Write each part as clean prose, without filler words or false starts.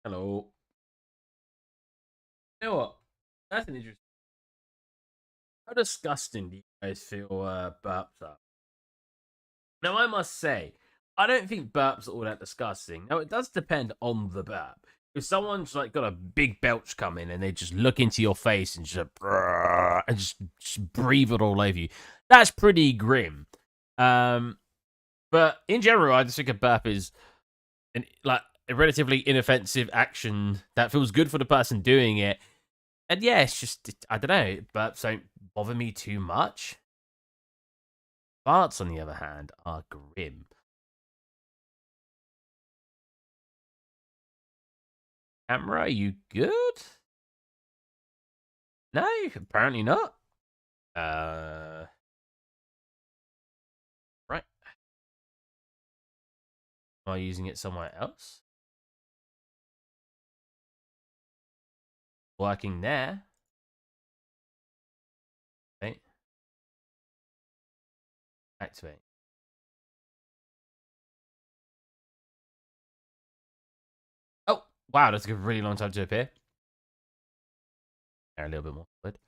Hello. You know what? That's an interesting. How disgusting do you guys feel burps are? Now, I must say, I don't think burps are all that disgusting. Now, it does depend on the burp. If someone's like got a big belch coming and they just look into your face and just breathe it all over you, that's pretty grim. Um, but in general, I just think a burp is like a relatively inoffensive action that feels good for the person doing it. And yeah, it's just, I don't know, burps don't bother me too much. Farts, on the other hand, are grim. Camera, are you good? No, apparently not. Right. Am I using it somewhere else? Working there. Okay. Activate. Oh, wow, that took a really long time to appear. A little bit more good.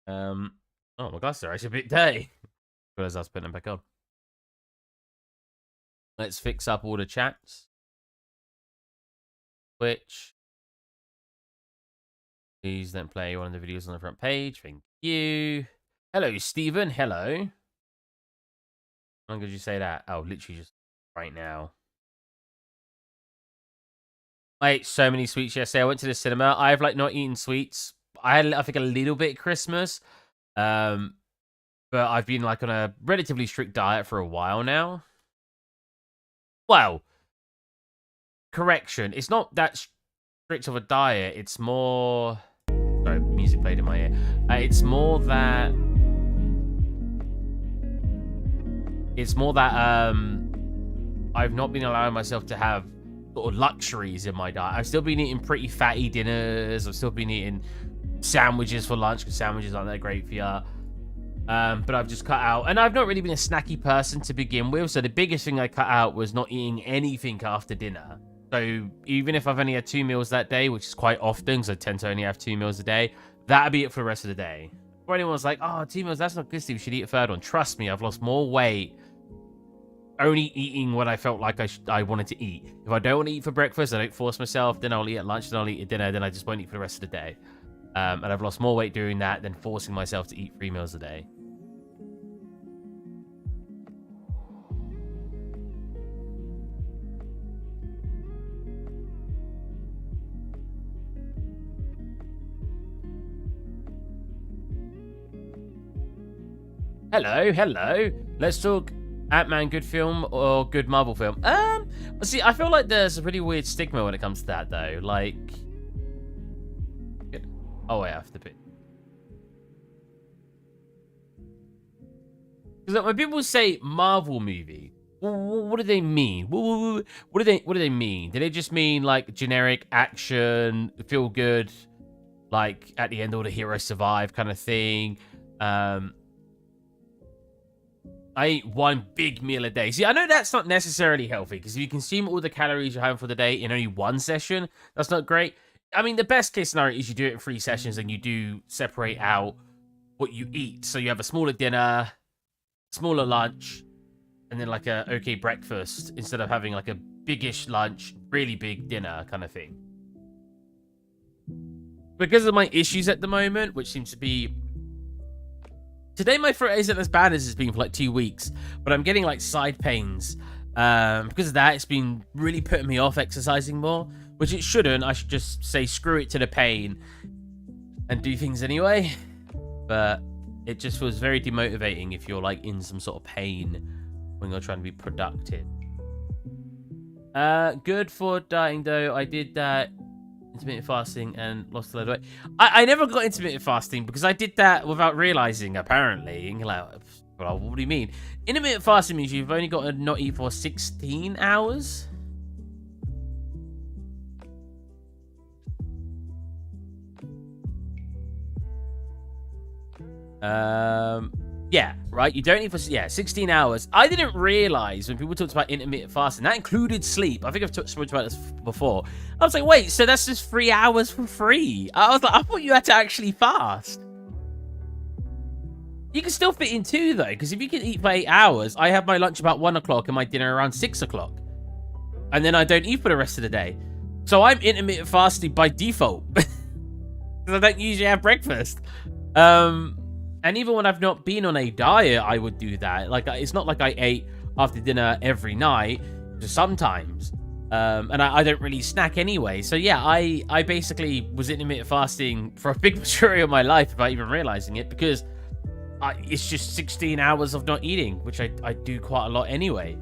Oh, my glasses are actually a bit dirty. Because I was putting them back on. Let's fix up all the chats. Twitch. Please don't play one of the videos on the front page. Thank you. Hello, Stephen. Hello. How long did you say that? Oh, literally just right now. I ate so many sweets yesterday. I went to the cinema. I've like not eaten sweets. I had, I think, a little bit at Christmas. But I've been like on a relatively strict diet for a while now. Well, correction. It's not that strict of a diet. It's more. Sorry, music played in my ear. It's more that. I've not been allowing myself to have sort of luxuries in my diet. I've still been eating pretty fatty dinners. I've still been eating sandwiches for lunch because sandwiches aren't that great for you. But I've just cut out, and I've not really been a snacky person to begin with. So the biggest thing I cut out was not eating anything after dinner. So even if I've only had 2 meals that day, which is quite often, because I tend to only have 2 meals a day, that'll be it for the rest of the day. Or anyone's like, oh, 2 meals, that's not good, Steve. We should eat a third one. Trust me, I've lost more weight only eating what I felt like I wanted to eat. If I don't want to eat for breakfast, I don't force myself. Then I'll eat at lunch, then I'll eat at dinner, then I just won't eat for the rest of the day. And I've lost more weight doing that than forcing myself to eat 3 meals a day. Hello, hello. Let's talk Ant-Man good film or good Marvel film. See, I feel like there's a really weird stigma when it comes to that, though. Like, oh wait, I have to pick. Because when people say Marvel movie, what do they mean? What do they mean? Do they just mean like generic action, feel good, like at the end all the heroes survive kind of thing? I eat one big meal a day. See, I know that's not necessarily healthy because if you consume all the calories you're having for the day in only one session, that's not great. I mean, the best case scenario is you do it in 3 sessions and you do separate out what you eat. So you have a smaller dinner, smaller lunch, and then like a okay breakfast instead of having like a biggish lunch, really big dinner kind of thing. Because of my issues at the moment, which seems to be today, my throat isn't as bad as it's been for like 2 weeks, but I'm getting like side pains. Because of that, it's been really putting me off exercising more, which it shouldn't. I should just say screw it to the pain and do things anyway. But it just feels very demotivating if you're like in some sort of pain when you're trying to be productive. Good for dieting though. I did that intermittent fasting and lost a load of weight. I never got intermittent fasting because I did that without realizing, apparently. And you're like, well, what do you mean? Intermittent fasting means you've only got to not eat for 16 hours. Yeah, right? You don't eat for, 16 hours. I didn't realize when people talked about intermittent fasting, that included sleep. I think I've talked about this before. I was like, wait, so that's just 3 hours for free? I was like, I thought you had to actually fast. You can still fit in 2, though, because if you can eat for 8 hours, I have my lunch about 1 o'clock and my dinner around 6 o'clock. And then I don't eat for the rest of the day. So I'm intermittent fasting by default. Because I don't usually have breakfast. And even when I've not been on a diet, I would do that. Like, it's not like I ate after dinner every night. Just sometimes. And I don't really snack anyway. So yeah, I basically was intermittent fasting for a big majority of my life without even realizing it. Because it's just 16 hours of not eating, which I do quite a lot anyway.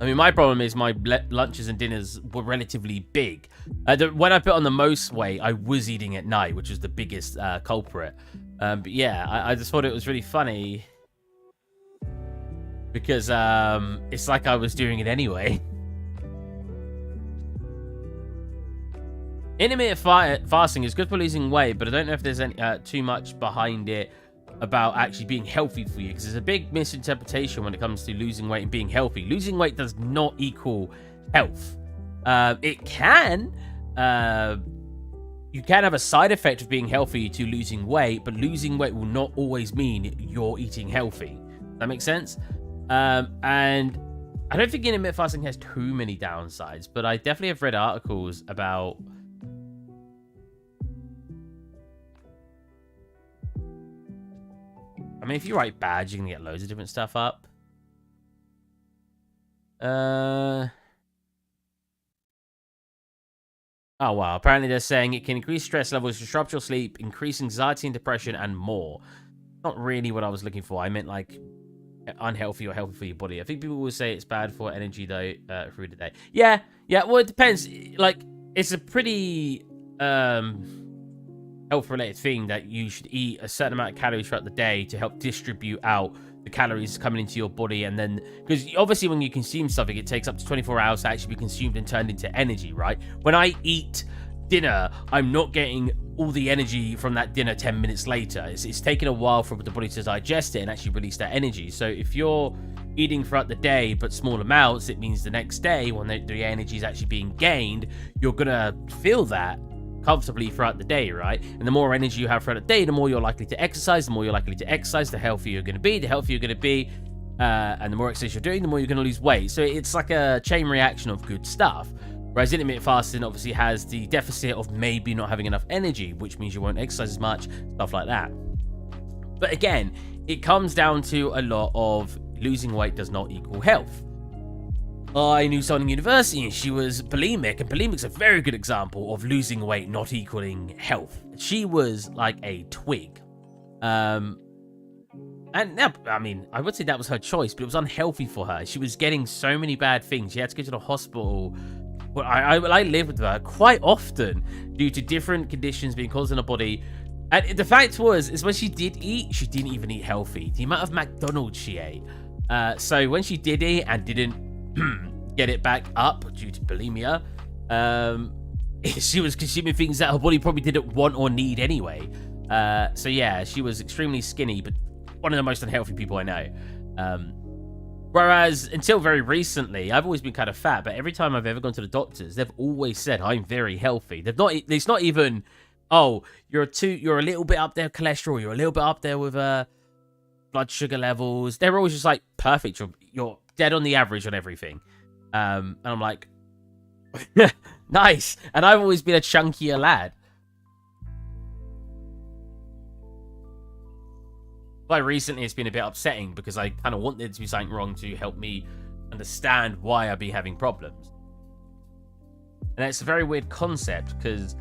I mean, my problem is my lunches and dinners were relatively big. When I put on the most weight, I was eating at night, which was the biggest culprit. But yeah, I just thought it was really funny. Because it's like I was doing it anyway. Intermittent fasting is good for losing weight, but I don't know if there's any, too much behind it about actually being healthy for you, because there's a big misinterpretation when it comes to losing weight and being healthy. Losing weight does not equal health. It can. You can have a side effect of being healthy to losing weight, but losing weight will not always mean you're eating healthy. That makes sense? And I don't think intermittent fasting has too many downsides, but I definitely have read articles about... I mean, if you write badge, you can get loads of different stuff up. Oh, wow. Apparently they're saying it can increase stress levels, disrupt your sleep, increase anxiety and depression, and more. Not really what I was looking for. I meant, like, unhealthy or healthy for your body. I think people will say it's bad for energy, though, through the day. Yeah. Well, it depends. Like, it's a pretty... health-related thing that you should eat a certain amount of calories throughout the day to help distribute out the calories coming into your body. And then, because obviously when you consume something, it takes up to 24 hours to actually be consumed and turned into energy, right? When I eat dinner, I'm not getting all the energy from that dinner 10 minutes later. It's taking a while for the body to digest it and actually release that energy. So if you're eating throughout the day but small amounts, it means the next day when the energy is actually being gained, you're gonna feel that comfortably throughout the day, right? And the more energy you have throughout the day, the more you're likely to exercise. The more you're likely to exercise, the healthier you're going to be. The healthier you're going to be, and the more exercise you're doing, the more you're going to lose weight. So it's like a chain reaction of good stuff. Whereas intermittent fasting obviously has the deficit of maybe not having enough energy, which means you won't exercise as much, stuff like that. But again, it comes down to a lot of losing weight does not equal health. I knew someone in university and she was bulimic, and bulimic's a very good example of losing weight not equaling health. She was like a twig. And that, I mean, I would say that was her choice, but it was unhealthy for her. She was getting so many bad things. She had to go to the hospital. Well, I lived with her quite often due to different conditions being caused in her body. And the fact is when she did eat, she didn't even eat healthy. The amount of McDonald's she ate. So when she did eat and didn't get it back up due to bulimia, she was consuming things that her body probably didn't want or need anyway. So yeah, she was extremely skinny, but one of the most unhealthy people I know. Whereas until very recently, I've always been kind of fat, but every time I've ever gone to the doctors, they've always said I'm very healthy. It's not even, oh, you're a little bit up there with cholesterol, you're a little bit up there with blood sugar levels. They're always just like, perfect, you're dead on the average on everything. And I'm like, nice. And I've always been a chunkier lad. But recently it's been a bit upsetting because I kind of want there to be something wrong to help me understand why I've been having problems. And it's a very weird concept because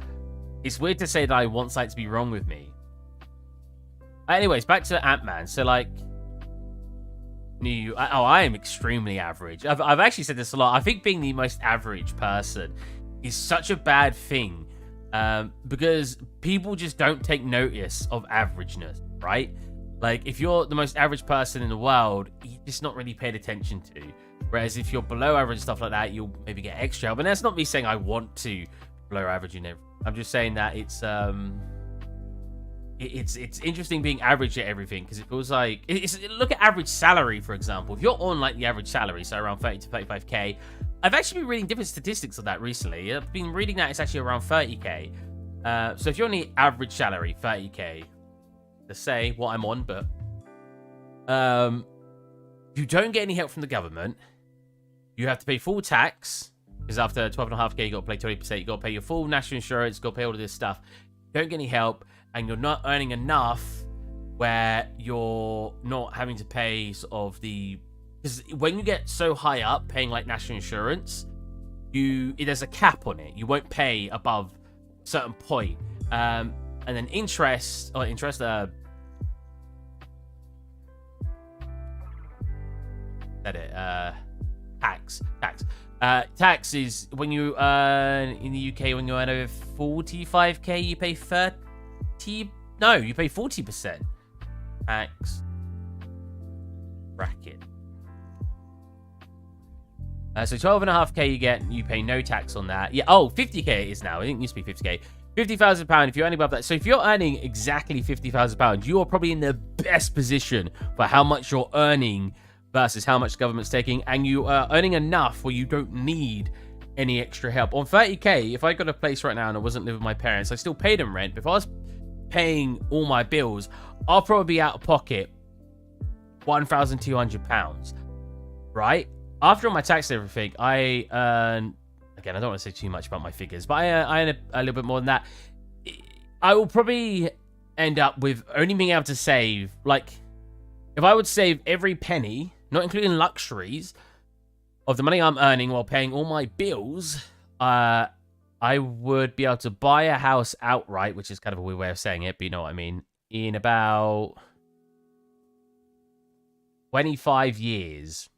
it's weird to say that I want something to be wrong with me. Anyways, back to Ant-Man. So like, I am extremely average. I've actually said this a lot. I think being the most average person is such a bad thing because people just don't take notice of averageness, right? Like, if you're the most average person in the world, you're just not really paid attention to. Whereas if you're below average and stuff like that, you'll maybe get extra help. And that's not me saying I want to below average in everything. I'm just saying that it's it's interesting being average at everything, because it feels like look at average salary, for example. If you're on like the average salary, so around 30 to 35k, I've actually been reading different statistics of that recently. I've been reading that it's actually around 30k. So if you're on the average salary, 30k, to say what I'm on, but you don't get any help from the government. You have to pay full tax, because after 12.5k, you got to pay 20%. You got to pay your full national insurance. You got to pay all of this stuff. You don't get any help, and you're not earning enough where you're not having to pay sort of the... Because when you get so high up, paying like national insurance, there's a cap on it. You won't pay above a certain point. And then tax is when you earn in the UK, when you earn over 45k, you pay 40% tax bracket. So 12.5k you pay no tax on that. Yeah, 50k it is now. I think it used to be 50k. £50,000 if you're earning above that. So if you're earning exactly £50,000, you are probably in the best position for how much you're earning versus how much the government's taking, and you are earning enough where you don't need any extra help. On 30k, if I got a place right now and I wasn't living with my parents, I still pay them rent. But if I was paying all my bills, I'll probably be out of pocket £1,200, right? After all my tax and everything, I earn... Again, I don't want to say too much about my figures, but I earn a little bit more than that. I will probably end up with only being able to save, like, if I would save every penny, not including luxuries, of the money I'm earning while paying all my bills, I would be able to buy a house outright, which is kind of a weird way of saying it, but you know what I mean, in about 25 years.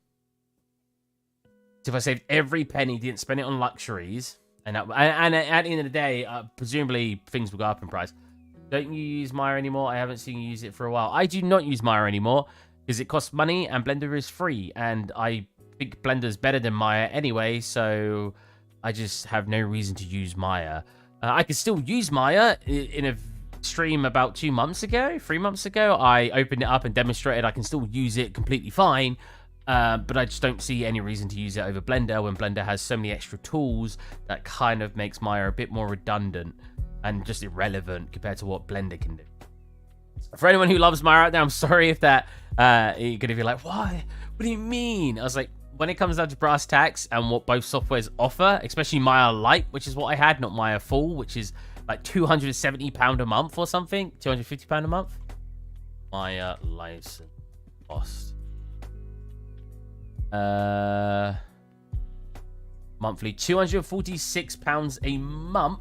So if I saved every penny, didn't spend it on luxuries, and at the end of the day, presumably things will go up in price. Don't you use Maya anymore? I haven't seen you use it for a while. I do not use Maya anymore because it costs money and Blender is free. And I think Blender's better than Maya anyway, so I just have no reason to use Maya. I could still use Maya in a stream about 3 months ago. I opened it up and demonstrated I can still use it completely fine. But I just don't see any reason to use it over Blender when Blender has so many extra tools that kind of makes Maya a bit more redundant and just irrelevant compared to what Blender can do. For anyone who loves Maya out there, I'm sorry if that you're gonna be like, why? What do you mean? I was like, when it comes down to brass tacks and what both softwares offer, especially Maya Lite, which is what I had, not Maya Full, which is like £270 a month or something, £250 a month. Maya license cost. Monthly £246 a month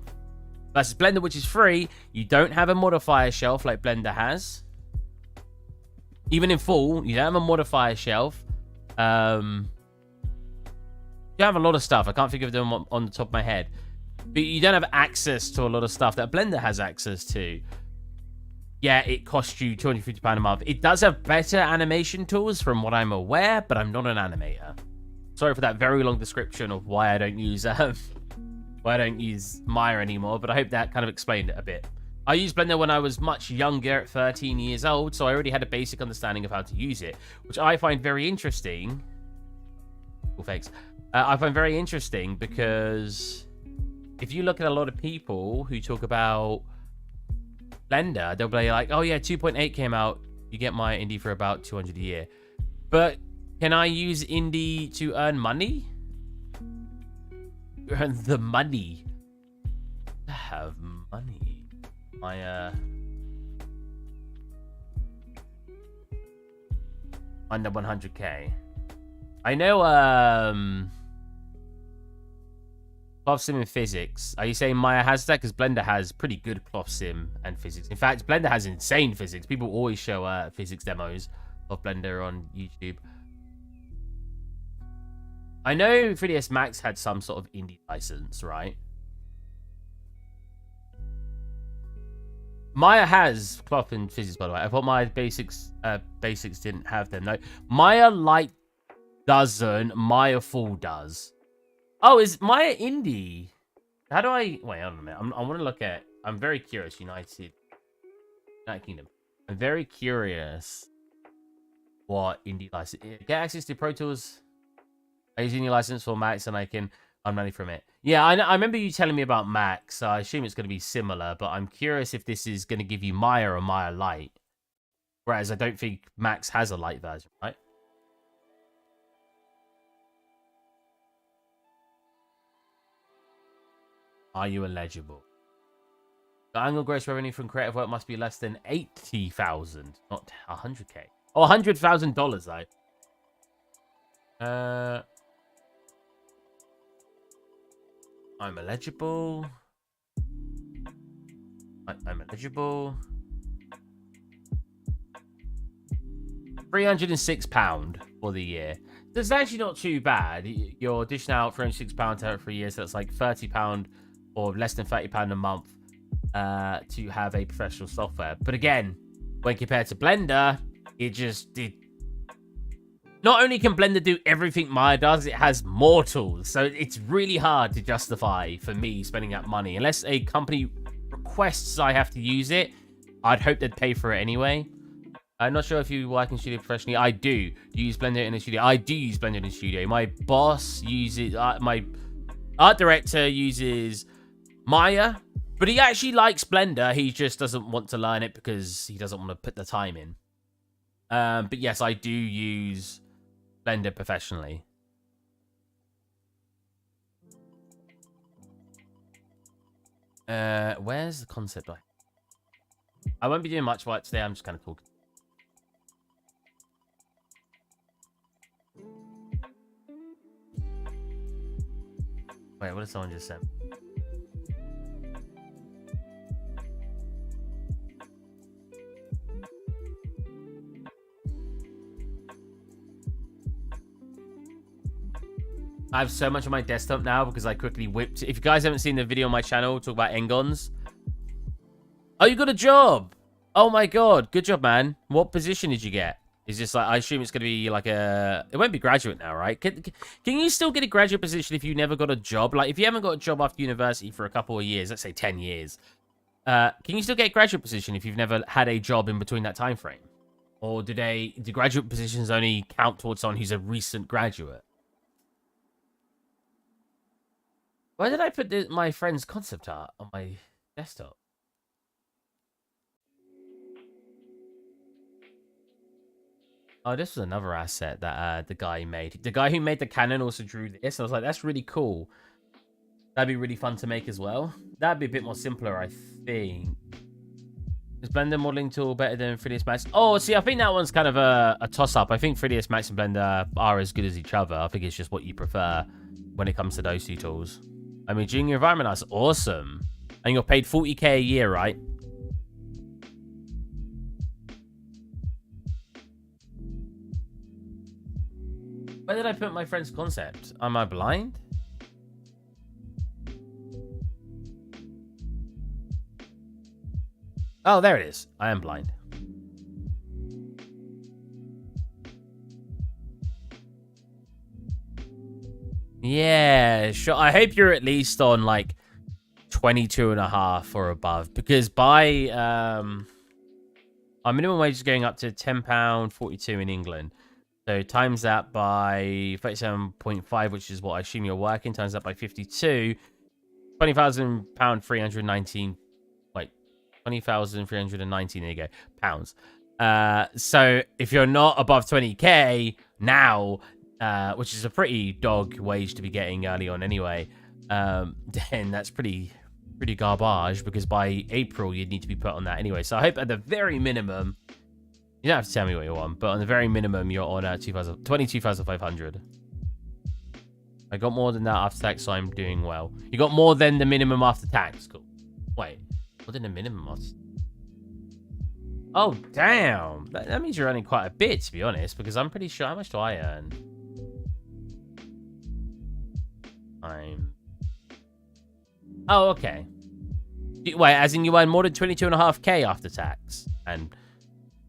versus Blender, which is free. You don't have a modifier shelf like Blender has. Even in full, you don't have a modifier shelf. You have a lot of stuff. I can't think of them on the top of my head. But you don't have access to a lot of stuff that Blender has access to. Yeah, it costs you £250 a month. It does have better animation tools from what I'm aware, but I'm not an animator. Sorry for that very long description of why I don't use Maya anymore, but I hope that kind of explained it a bit. I used Blender when I was much younger, at 13 years old, so I already had a basic understanding of how to use it, which I find very interesting. Cool, thanks. I find very interesting because if you look at a lot of people who talk about Blender, they'll be like, oh yeah, 2.8 came out, you get my indie for about 200 a year. But can I use indie to earn money? Earn the money. Have money. My under 100k. I know Cloth Sim and Physics. Are you saying Maya has that? Because Blender has pretty good Cloth Sim and Physics. In fact, Blender has insane physics. People always show physics demos of Blender on YouTube. I know 3ds Max had some sort of indie license, right? Maya has Cloth and Physics, by the way. I thought my basics didn't have them. No, Maya Lite doesn't. Maya Full does. Oh, is Maya indie? How do I... Wait, hold on a minute. I want to look at... I'm very curious. United United Kingdom. I'm very curious what indie license. Get access to Pro Tools. I use indie license for Max and I can earn money from it. Yeah, I remember you telling me about Max. So I assume it's going to be similar, but I'm curious if this is going to give you Maya or Maya Lite. Whereas I don't think Max has a light version, right? Are you eligible? The annual gross revenue from creative work must be less than 80,000, not 100K. Oh, $100,000 though. I'm eligible. I'm eligible. £306 for the year. That's actually not too bad. You're dishing out £306 for a year, so that's like £30 or less than £30 a month to have a professional software. But again, when compared to Blender, it not only can Blender do everything Maya does, it has more tools. So it's really hard to justify for me spending that money. Unless a company requests I have to use it, I'd hope they'd pay for it anyway. I'm not sure if you work in studio professionally. I do. Do you use Blender in the studio? I do use Blender in the studio. My boss uses... my art director uses Maya, but he actually likes Blender. He just doesn't want to learn it because he doesn't want to put the time in. But yes, I do use Blender professionally. Where's the concept? I won't be doing much work today. I'm just kind of talking. Wait, what did someone just say? I have so much on my desktop now because I quickly whipped. If you guys haven't seen the video on my channel, talk about Engons. Oh, you got a job. Oh my God. Good job, man. What position did you get? It's just like, I assume it's going to be like a... It won't be graduate now, right? Can you still get a graduate position if you never got a job? Like, if you haven't got a job after university for a couple of years, let's say 10 years, can you still get a graduate position if you've never had a job in between that time frame? Or do graduate positions only count towards someone who's a recent graduate? Why did I put my friend's concept art on my desktop? Oh, this was another asset that the guy made. The guy who made the cannon also drew this. I was like, that's really cool. That'd be really fun to make as well. That'd be a bit more simpler, I think. Is Blender modeling tool better than 3ds Max? Oh, see, I think that one's kind of a toss-up. I think 3ds Max and Blender are as good as each other. I think it's just what you prefer when it comes to those two tools. I mean, junior environment, that's awesome. And you're paid 40K a year, right? Where did I put my friend's concept? Am I blind? Oh, there it is. I am blind. Yeah, sure. I hope you're at least on like 22.5 or above, because by our minimum wage is going up to £10.42 in England. So times that by 37.5, which is what I assume you're working, times that by 52, £20,000, 319. Wait, 20,319. There you go, pounds. So if you're not above 20K now, which is a pretty dog wage to be getting early on anyway, then that's pretty garbage, because by April you'd need to be put on that anyway. So I hope at the very minimum, you don't have to tell me what you want, but on the very minimum you're on 22,500. I got more than that after tax, so I'm doing well. You got more than the minimum after tax. Cool. Wait, more than the minimum after... Oh, damn. That means you're earning quite a bit, to be honest, because I'm pretty sure... How much do I earn? Oh, okay. Wait, as in you earn more than 22.5K after tax and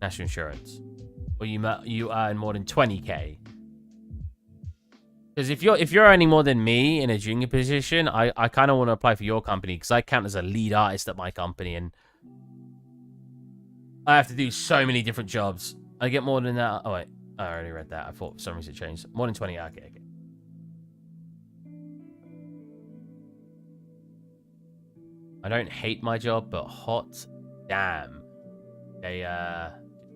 national insurance? Or you earn more than 20K? Because if you're earning more than me in a junior position, I kind of want to apply for your company, because I count as a lead artist at my company, and I have to do so many different jobs. I get more than that. Oh, wait. I already read that. I thought for some reason it changed. More than 20. Okay. I don't hate my job, but hot damn. They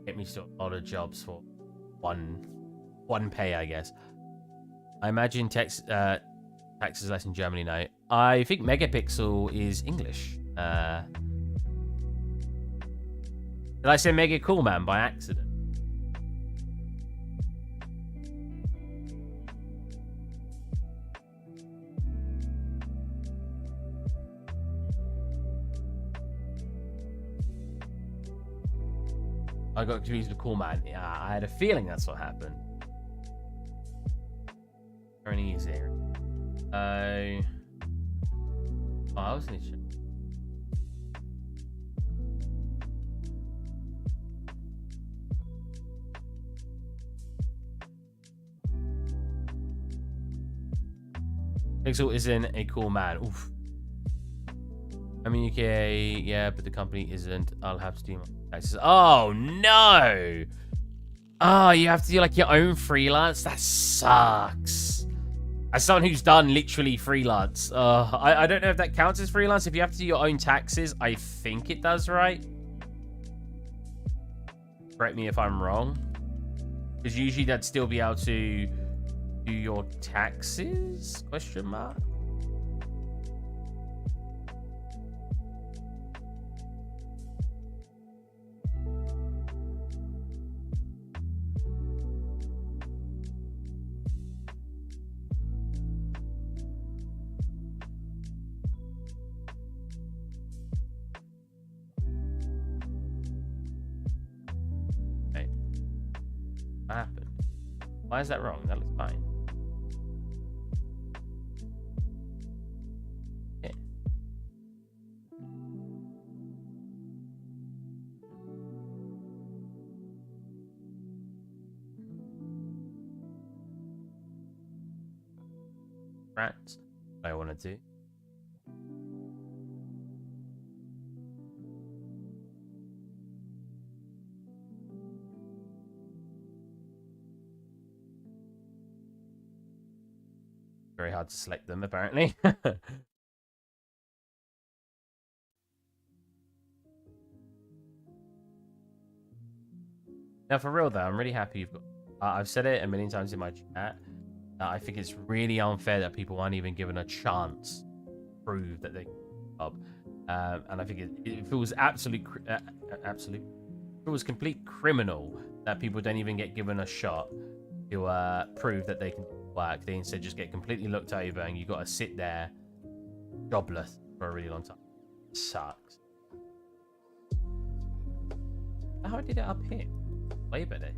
get me to a lot of jobs for one pay, I guess. I imagine tax is less in Germany now. I think megapixel is English. Did I say mega cool man by accident? I got confused with cool man. Yeah, I had a feeling that's what happened. Very easy. I was in it. Pixel isn't a cool man. Oof. I'm in UK, yeah, but the company isn't. I'll have to do my taxes. Oh no! Oh, you have to do like your own freelance? That sucks. As someone who's done literally freelance, I don't know if that counts as freelance. If you have to do your own taxes, I think it does, right? Correct me if I'm wrong. Because usually that'd still be able to do your taxes? Question mark. What happened? Why is that wrong? That looks fine. Yeah. Rats. I want to do. Very hard to select them, apparently. Now, for real, though, I'm really happy you've got... I've said it a million times in my chat. I think it's really unfair that people aren't even given a chance to prove that they can job. And I think it feels absolute... It was complete criminal that people don't even get given a shot to prove that they can work. They instead just get completely looked over and you got to sit there jobless for a really long time. It sucks. How did it up here? Way better.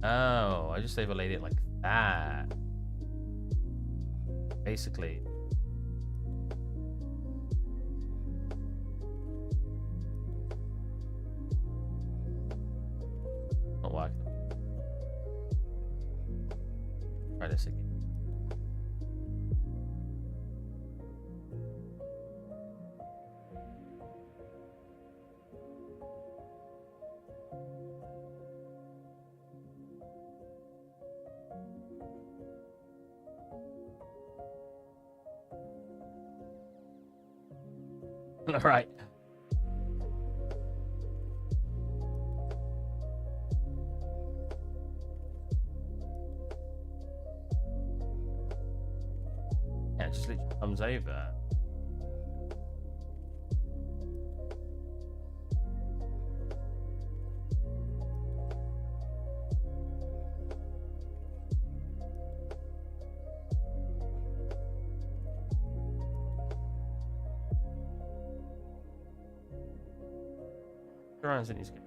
Oh, I just overlaid it like that. Basically. Not working. Try this again. All right. Yeah, it just literally comes over. In his game.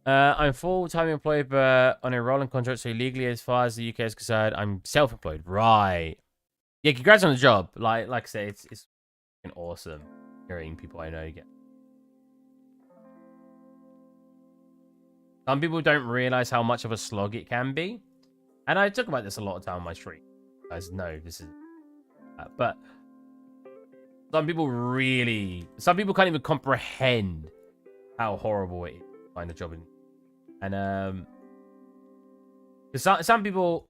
I'm full-time employed, but on a rolling contract, so legally, as far as the UK is concerned, I'm self-employed. Right. Yeah, congrats on the job. Like I say, it's awesome hearing people I know get. Some people don't realize how much of a slog it can be. And I talk about this a lot of time on my stream. You guys know this is, but some people can't even comprehend how horrible it is to find a job in. And because some people,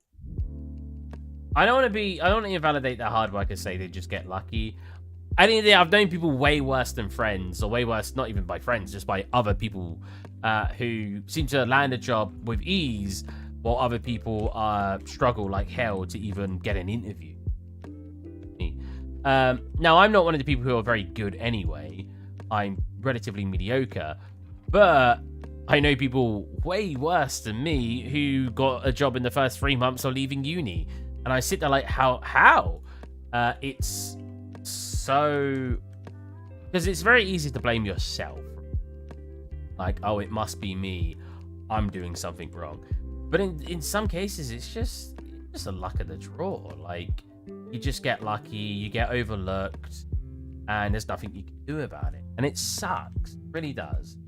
I don't want to invalidate their hard work and say they just get lucky. I think I've known people way worse than friends, or way worse, not even by friends, just by other people who seem to land a job with ease, while other people struggle like hell to even get an interview. Now, I'm not one of the people who are very good anyway. I'm relatively mediocre, but I know people way worse than me who got a job in the first 3 months of leaving uni. And I sit there like, how? It's so... Because it's very easy to blame yourself. Like, oh, it must be me. I'm doing something wrong. But in some cases, it's just the luck of the draw. Like, you just get lucky, you get overlooked, and there's nothing you can do about it. And it sucks. It really does.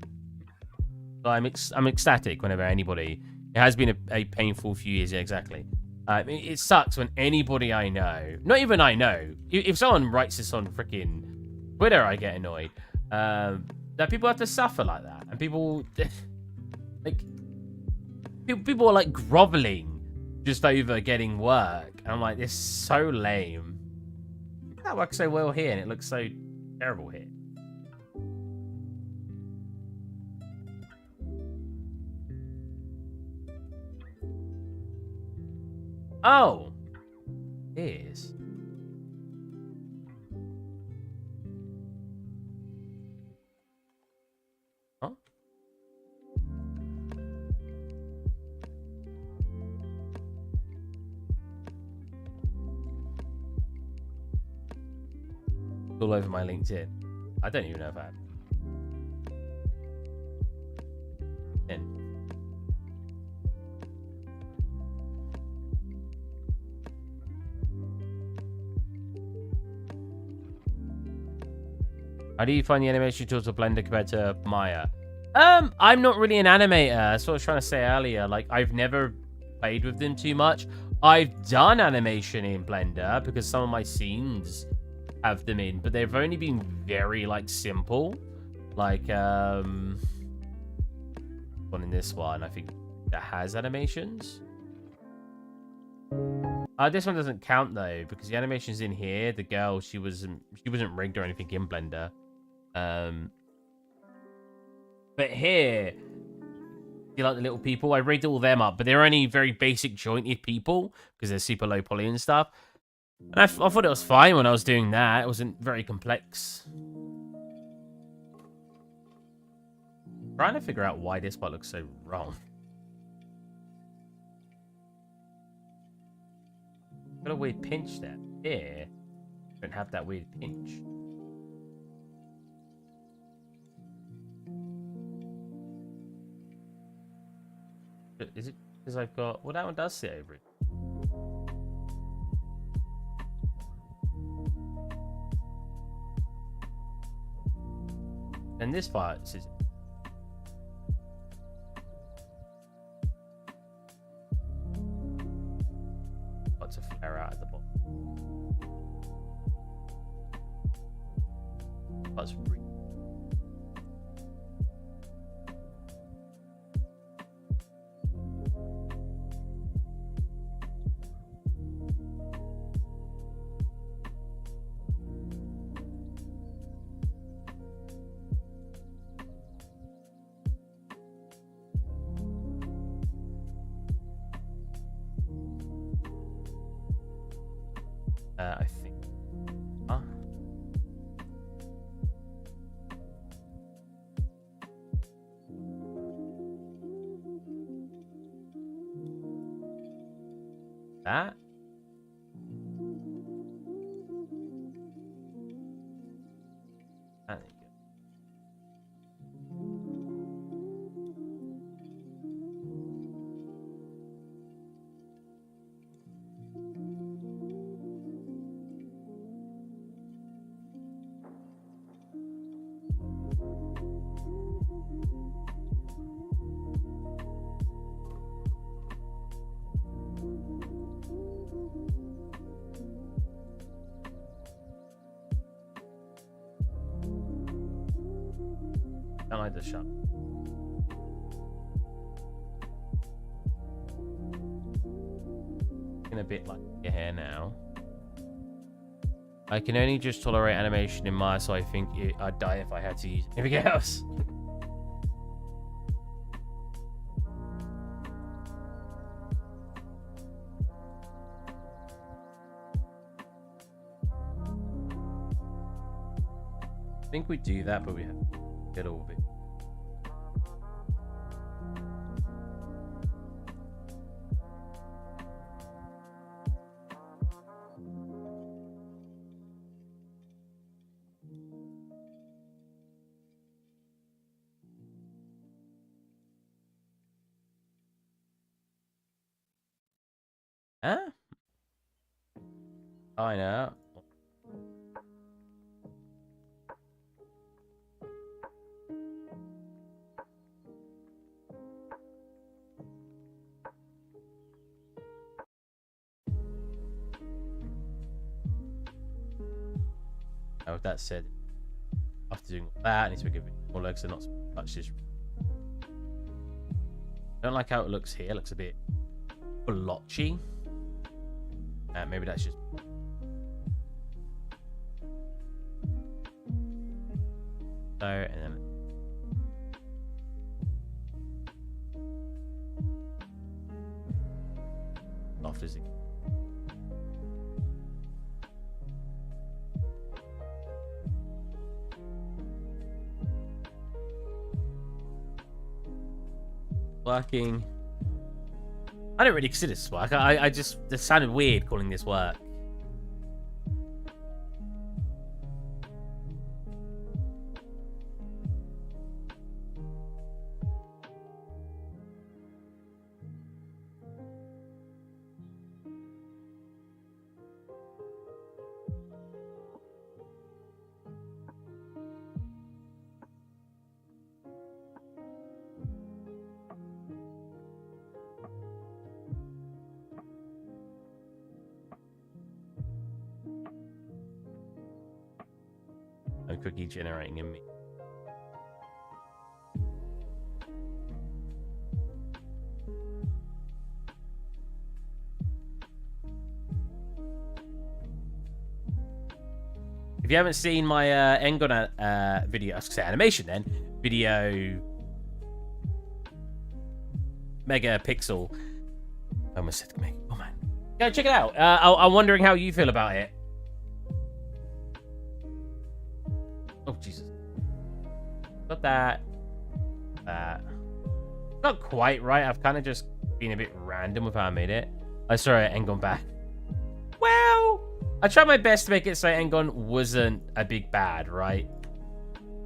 So I'm ecstatic whenever anybody... It has been a painful few years, yeah, exactly. It sucks when anybody I know, not even I know, if someone writes this on freaking Twitter, I get annoyed. That people have to suffer like that. And people... like... People are like groveling just over getting work. And I'm like, this is so lame. That works so well here, and it looks so terrible here. Oh, it is. Huh? All over my LinkedIn. I don't even know if I have. How do you find the animation tools of Blender compared to Maya? I'm not really an animator. That's what I was trying to say earlier. Like, I've never played with them too much. I've done animation in Blender because some of my scenes have them in, but they've only been very, like, simple. Like, one in this one, I think that has animations. This one doesn't count though, because the animation's in here. The girl, she wasn't rigged or anything in Blender. But here, you like the little people? I rigged all them up, but they're only very basic jointed people because they're super low poly and stuff. And I thought it was fine when I was doing that. It wasn't very complex. Trying to figure out why this part looks so wrong. Got a weird pinch there. Here, don't have that weird pinch. Is it because I've got... Well, that one does sit over it. And this part sits... Lots of flare out at the bottom. That's really... I think. Huh? That? There you go. Can I just shut? In a bit like your hair now. I can only just tolerate animation in Maya, so I think I'd die if I had to use anything else. I think we do that, but we have to get a little bit. Huh? I know. Now, with that said, after doing all that, I need to give it more legs and not so much this. I don't like how it looks here. It looks a bit blotchy. Maybe that's just. So, and then. After it. Working. I don't really consider this work. I just, it sounded weird calling this work. No cookie generating in me. If you haven't seen my Engon video, I was gonna say animation then, video megapixel. I almost said me. Oh man. Go check it out. I'm wondering how you feel about it. Oh, Jesus. Got that. Not quite right. I've kind of just been a bit random with how I made it. I saw Engon back. Well, I tried my best to make it so Engon wasn't a big bad, right?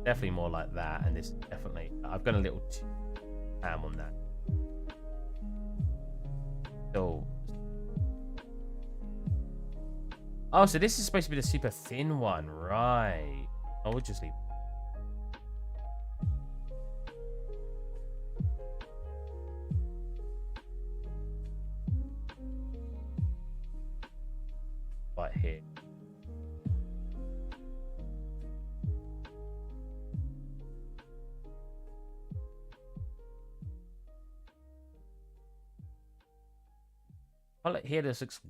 Definitely more like that. And this definitely, I've got a little ham on that. So. Oh, so this is supposed to be the super thin one, right? I would just leave. Right here. Well, here this looks.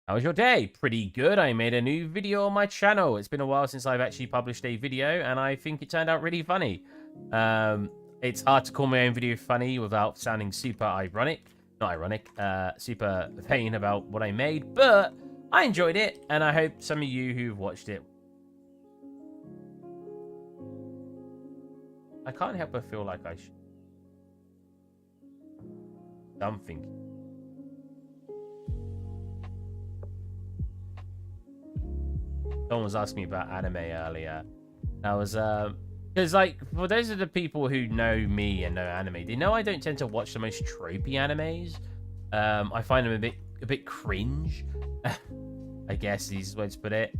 How was your day? Pretty good. I made a new video on my channel. It's been a while since I've actually published a video, and I think it turned out really funny. It's hard to call my own video funny without sounding super ironic. Not ironic, super vain about what I made, but I enjoyed it, and I hope some of you who've watched it. I can't help but feel like I should. Something. Someone was asking me about anime earlier. I was, because, like, for those of the people who know me and know anime, they know I don't tend to watch the most tropey animes. I find them a bit cringe. I guess is the way to put it.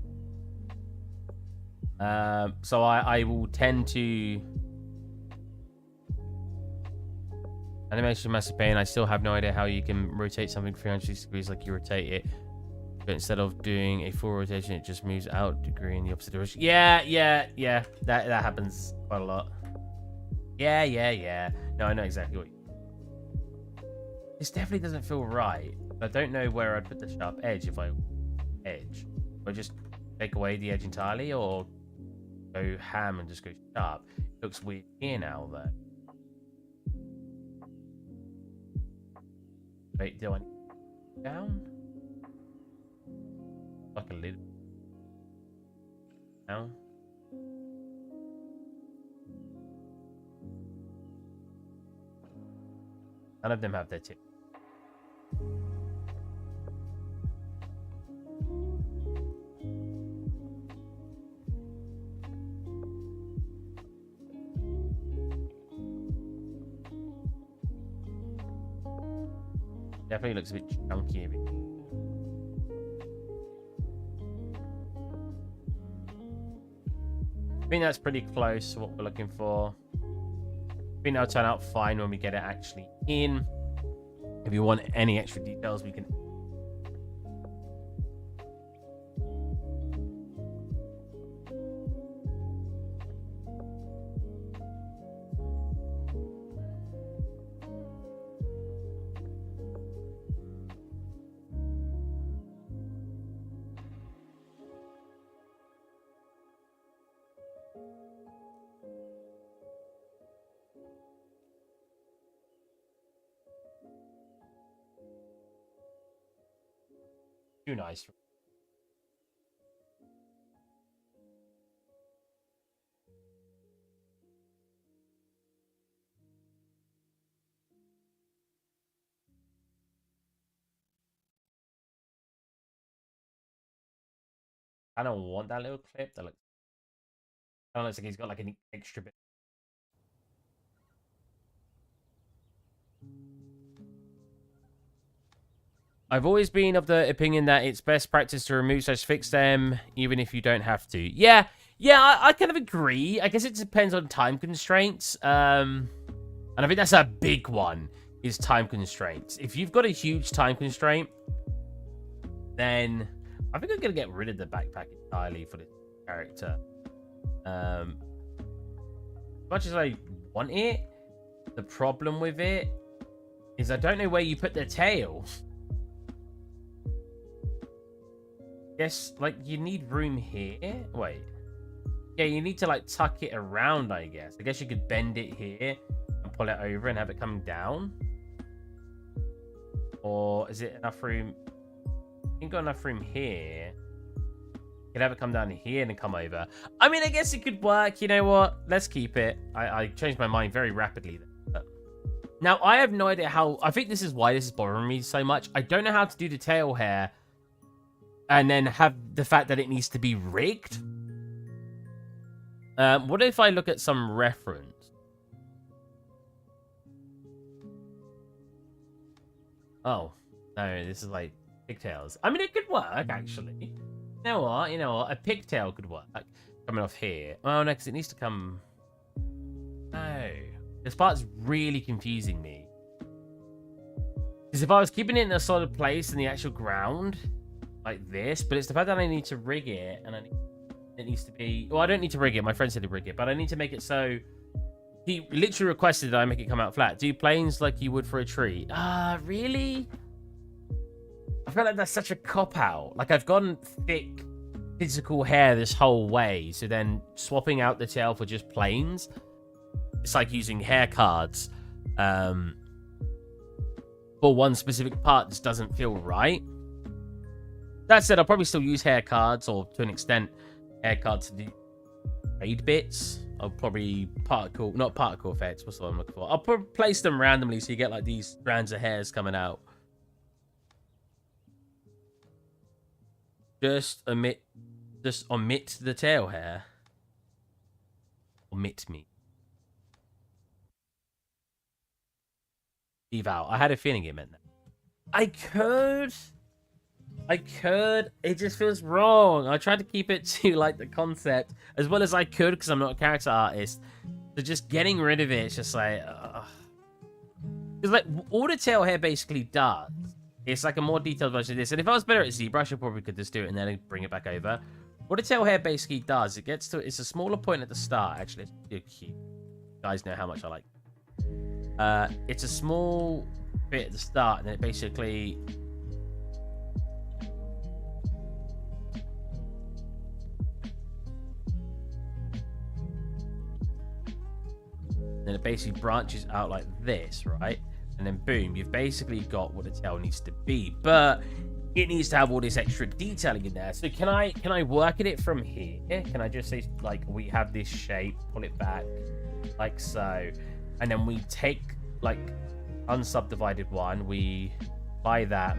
So I will tend to. Animation Massive Pain. I still have no idea how you can rotate something 360 degrees like you rotate it But instead of doing a full rotation, it just moves out degree in the opposite direction. Yeah. That happens quite a lot. Yeah. No, I know exactly what you... This definitely doesn't feel right. I don't know where I'd put the sharp edge if I edge. Or just take away the edge entirely, or go ham and just go sharp. It looks weird here now, though. Wait, do I down? Like a little down. None of them have their tip. Definitely looks a bit chunky. I think that's pretty close to what we're looking for. I think that'll turn out fine when we get it actually in. If you want any extra details, we can... Too nice. I don't want that little clip. That looks... Kind of looks like he's got like an extra bit. I've always been of the opinion that it's best practice to remove/fix them, even if you don't have to. Yeah, I kind of agree. I guess it depends on time constraints. And I think that's a big one, is time constraints. If you've got a huge time constraint, then I think I'm going to get rid of the backpack entirely for this character. As much as I want it, the problem with it is I don't know where you put the tail. Yes, like, you need room here. Wait. Yeah, you need to, like, tuck it around, I guess. I guess you could bend it here and pull it over and have it come down. Or is it enough room? You've got enough room here. You could have it come down here and then come over. I mean, I guess it could work. You know what? Let's keep it. I changed my mind very rapidly. Now, I have no idea how... I think this is why this is bothering me so much. I don't know how to do the tail hair and then have the fact that it needs to be rigged. What if I look at some reference? Oh, no, this is like pigtails. I mean, it could work, actually. You know what? A pigtail could work. Coming off here. Oh, no, because it needs to come... No. This part's really confusing me. Because if I was keeping it in a solid place in the actual ground... like this, but it's the fact that I need to rig it, and it needs to be... Well, I don't need to rig it. My friend said to rig it, but I need to make it so... He literally requested that I make it come out flat. Do planes like you would for a tree. Really? I feel like that's such a cop-out. Like, I've gone thick physical hair this whole way, so then swapping out the tail for just planes, it's like using hair cards for one specific part. Just doesn't feel right. That said, I'll probably still use hair cards, or to an extent, hair cards to do trade bits. I'll probably not particle effects, what's the one I'm looking for? I'll probably place them randomly so you get like these strands of hairs coming out. Just omit the tail hair. Omit me. Leave out. I had a feeling it meant that. I could. It just feels wrong. I tried to keep it to like the concept as well as I could because I'm not a character artist. So just getting rid of it, it's just like, because like all the tail hair basically does It's like a more detailed version of this. And if I was better at ZBrush, I probably could just do it and then bring it back over. What a tail hair basically does, it's a smaller point at the start, actually. It's cute. You guys know how much I like. It's a small bit at the start, and then it basically... Then it basically branches out like this, right? And then boom, you've basically got what a tail needs to be, but it needs to have all this extra detailing in there. So can I work at it from here? Can I just say, like, we have this shape, pull it back like so, and then we take like unsubdivided one, we buy that,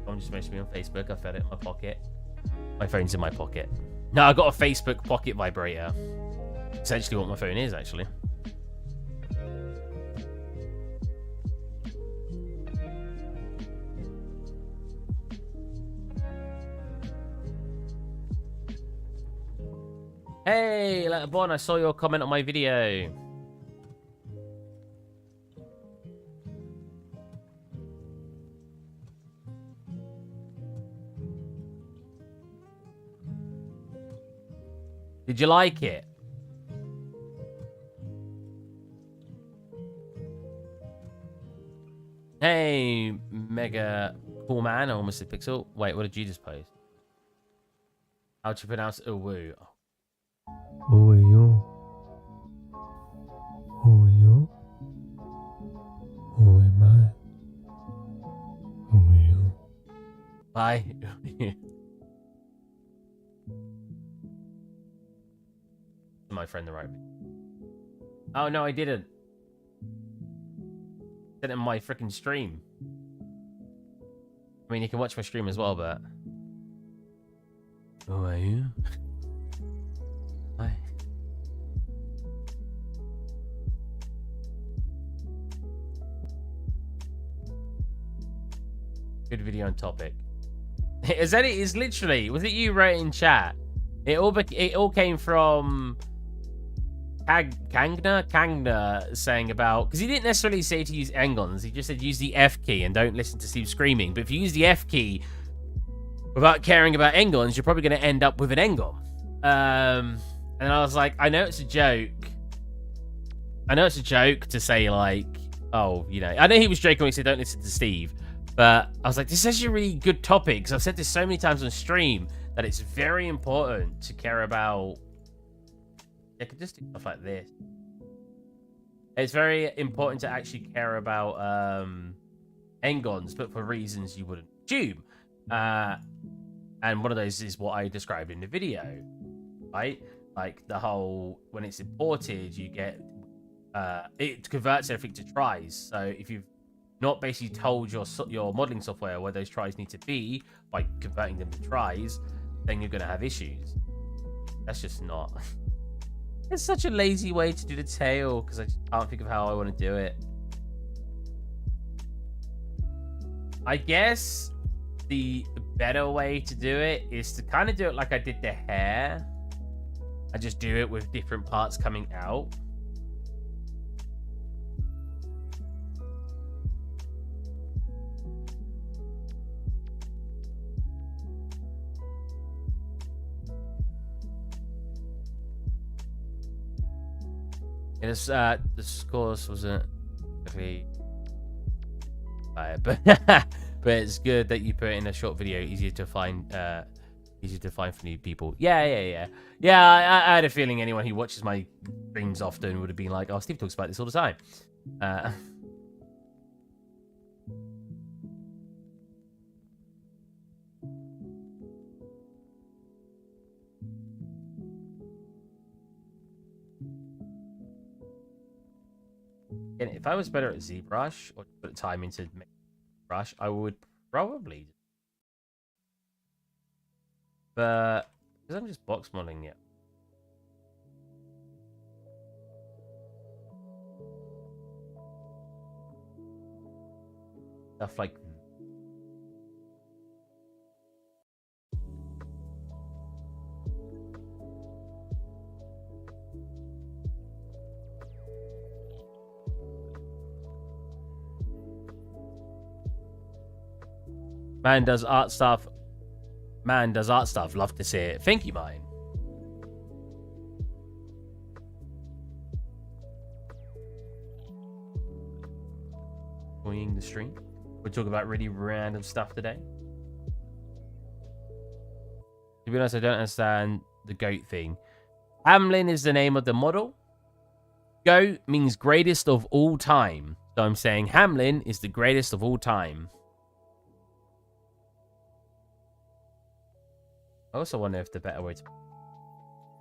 I'm just supposed to be on Facebook, I felt it in my pocket. My phone's in my pocket. No, I got a Facebook pocket vibrator. Essentially what my phone is, actually. Hey, Letterborn, I saw your comment on my video. Did you like it? Hey, Mega Cool Man, I almost said Pixel. Wait, what did you just post? How'd you pronounce Uwu? Who are you? Who are you? Who am I? Who are you? Bye. My friend the right. Oh no, I didn't. Sent him my freaking stream. I mean, you can watch my stream as well, but. Who are you? Hi. Good video on topic. Is that it? Is literally, was it you wrote in chat? It all came from Kangna saying about, because he didn't necessarily say to use Engons, he just said use the F key and don't listen to Steve screaming. But if you use the F key without caring about Engons, you're probably going to end up with an Engon. And I was like, I know it's a joke. I know it's a joke to say, like, oh, you know, I know he was joking when he said don't listen to Steve. But I was like, this is actually a really good topic, because I've said this so many times on stream that it's very important to care about. I could just do stuff like this. It's very important to actually care about Engons, but for reasons you wouldn't assume. And one of those is what I described in the video, right? Like the whole, when it's imported, you get, it converts everything to tries. So if you've not basically told your modeling software where those tries need to be by converting them to tries, then you're going to have issues. That's just not... It's such a lazy way to do the tail, because I just can't think of how I want to do it. I guess the better way to do it is to kind of do it like I did the hair. I just do it with different parts coming out. It's, this course wasn't really but it's good that you put it in a short video, easier to find for new people. Yeah. I had a feeling anyone who watches my streams often would have been like, oh, Steve talks about this all the time. If I was better at ZBrush or put time into brush, I would probably. But because I'm just box modeling it. Stuff like Man does art stuff. Man does art stuff. Love to see it. Thank you, mine. Enjoying the stream. We're talking about really random stuff today. To be honest, I don't understand the goat thing. Hamlin is the name of the model. Goat means greatest of all time. So I'm saying Hamlin is the greatest of all time. I also wonder if the better way to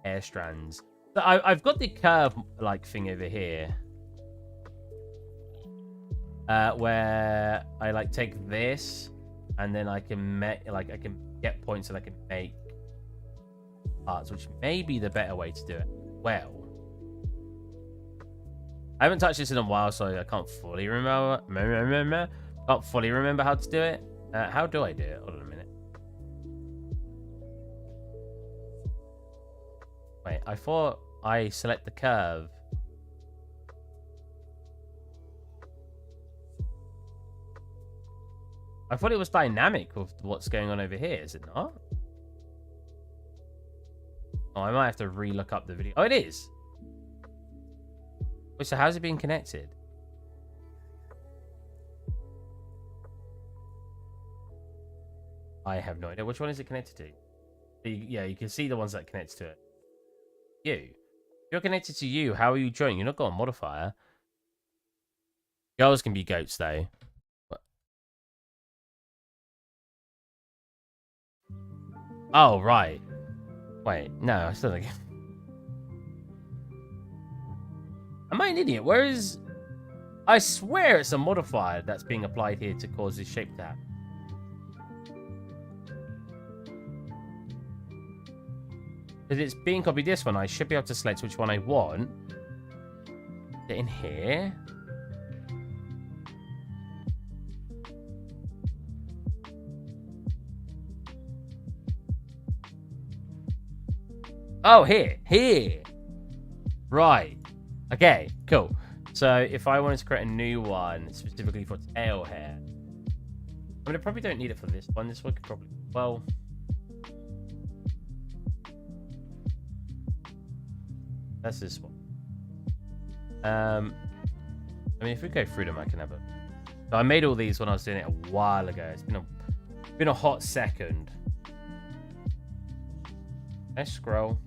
hair strands. So I've got the curve like thing over here. Where I like take this and then I can make I can get points and I can make parts, which may be the better way to do it. Well, I haven't touched this in a while, so I can't fully remember. Can't fully remember how to do it. How do I do it? Hold on a minute. Wait, I thought I select the curve. I thought it was dynamic with what's going on over here. Is it not? Oh, I might have to re-look up the video. Oh, it is. Wait, so how's it being connected? I have no idea. Which one is it connected to? Yeah, you can see the ones that connect to it. You. If you're connected to you, how are you joining? You're not got a modifier. Girls can be goats, though. Oh, right. Wait, no, I still think... Am I an idiot? Where is... I swear it's a modifier that's being applied here to cause this shape to happen. Because it's being copied this one, I should be able to select which one I want. Is it in here? Oh, here. Right. Okay, cool. So if I wanted to create a new one specifically for tail hair, I mean, I probably don't need it for this one. This one could probably, well, that's this one. I mean, if we go through them, I can have a. So I made all these when I was doing it a while ago. It's been a hot second. Let's scroll.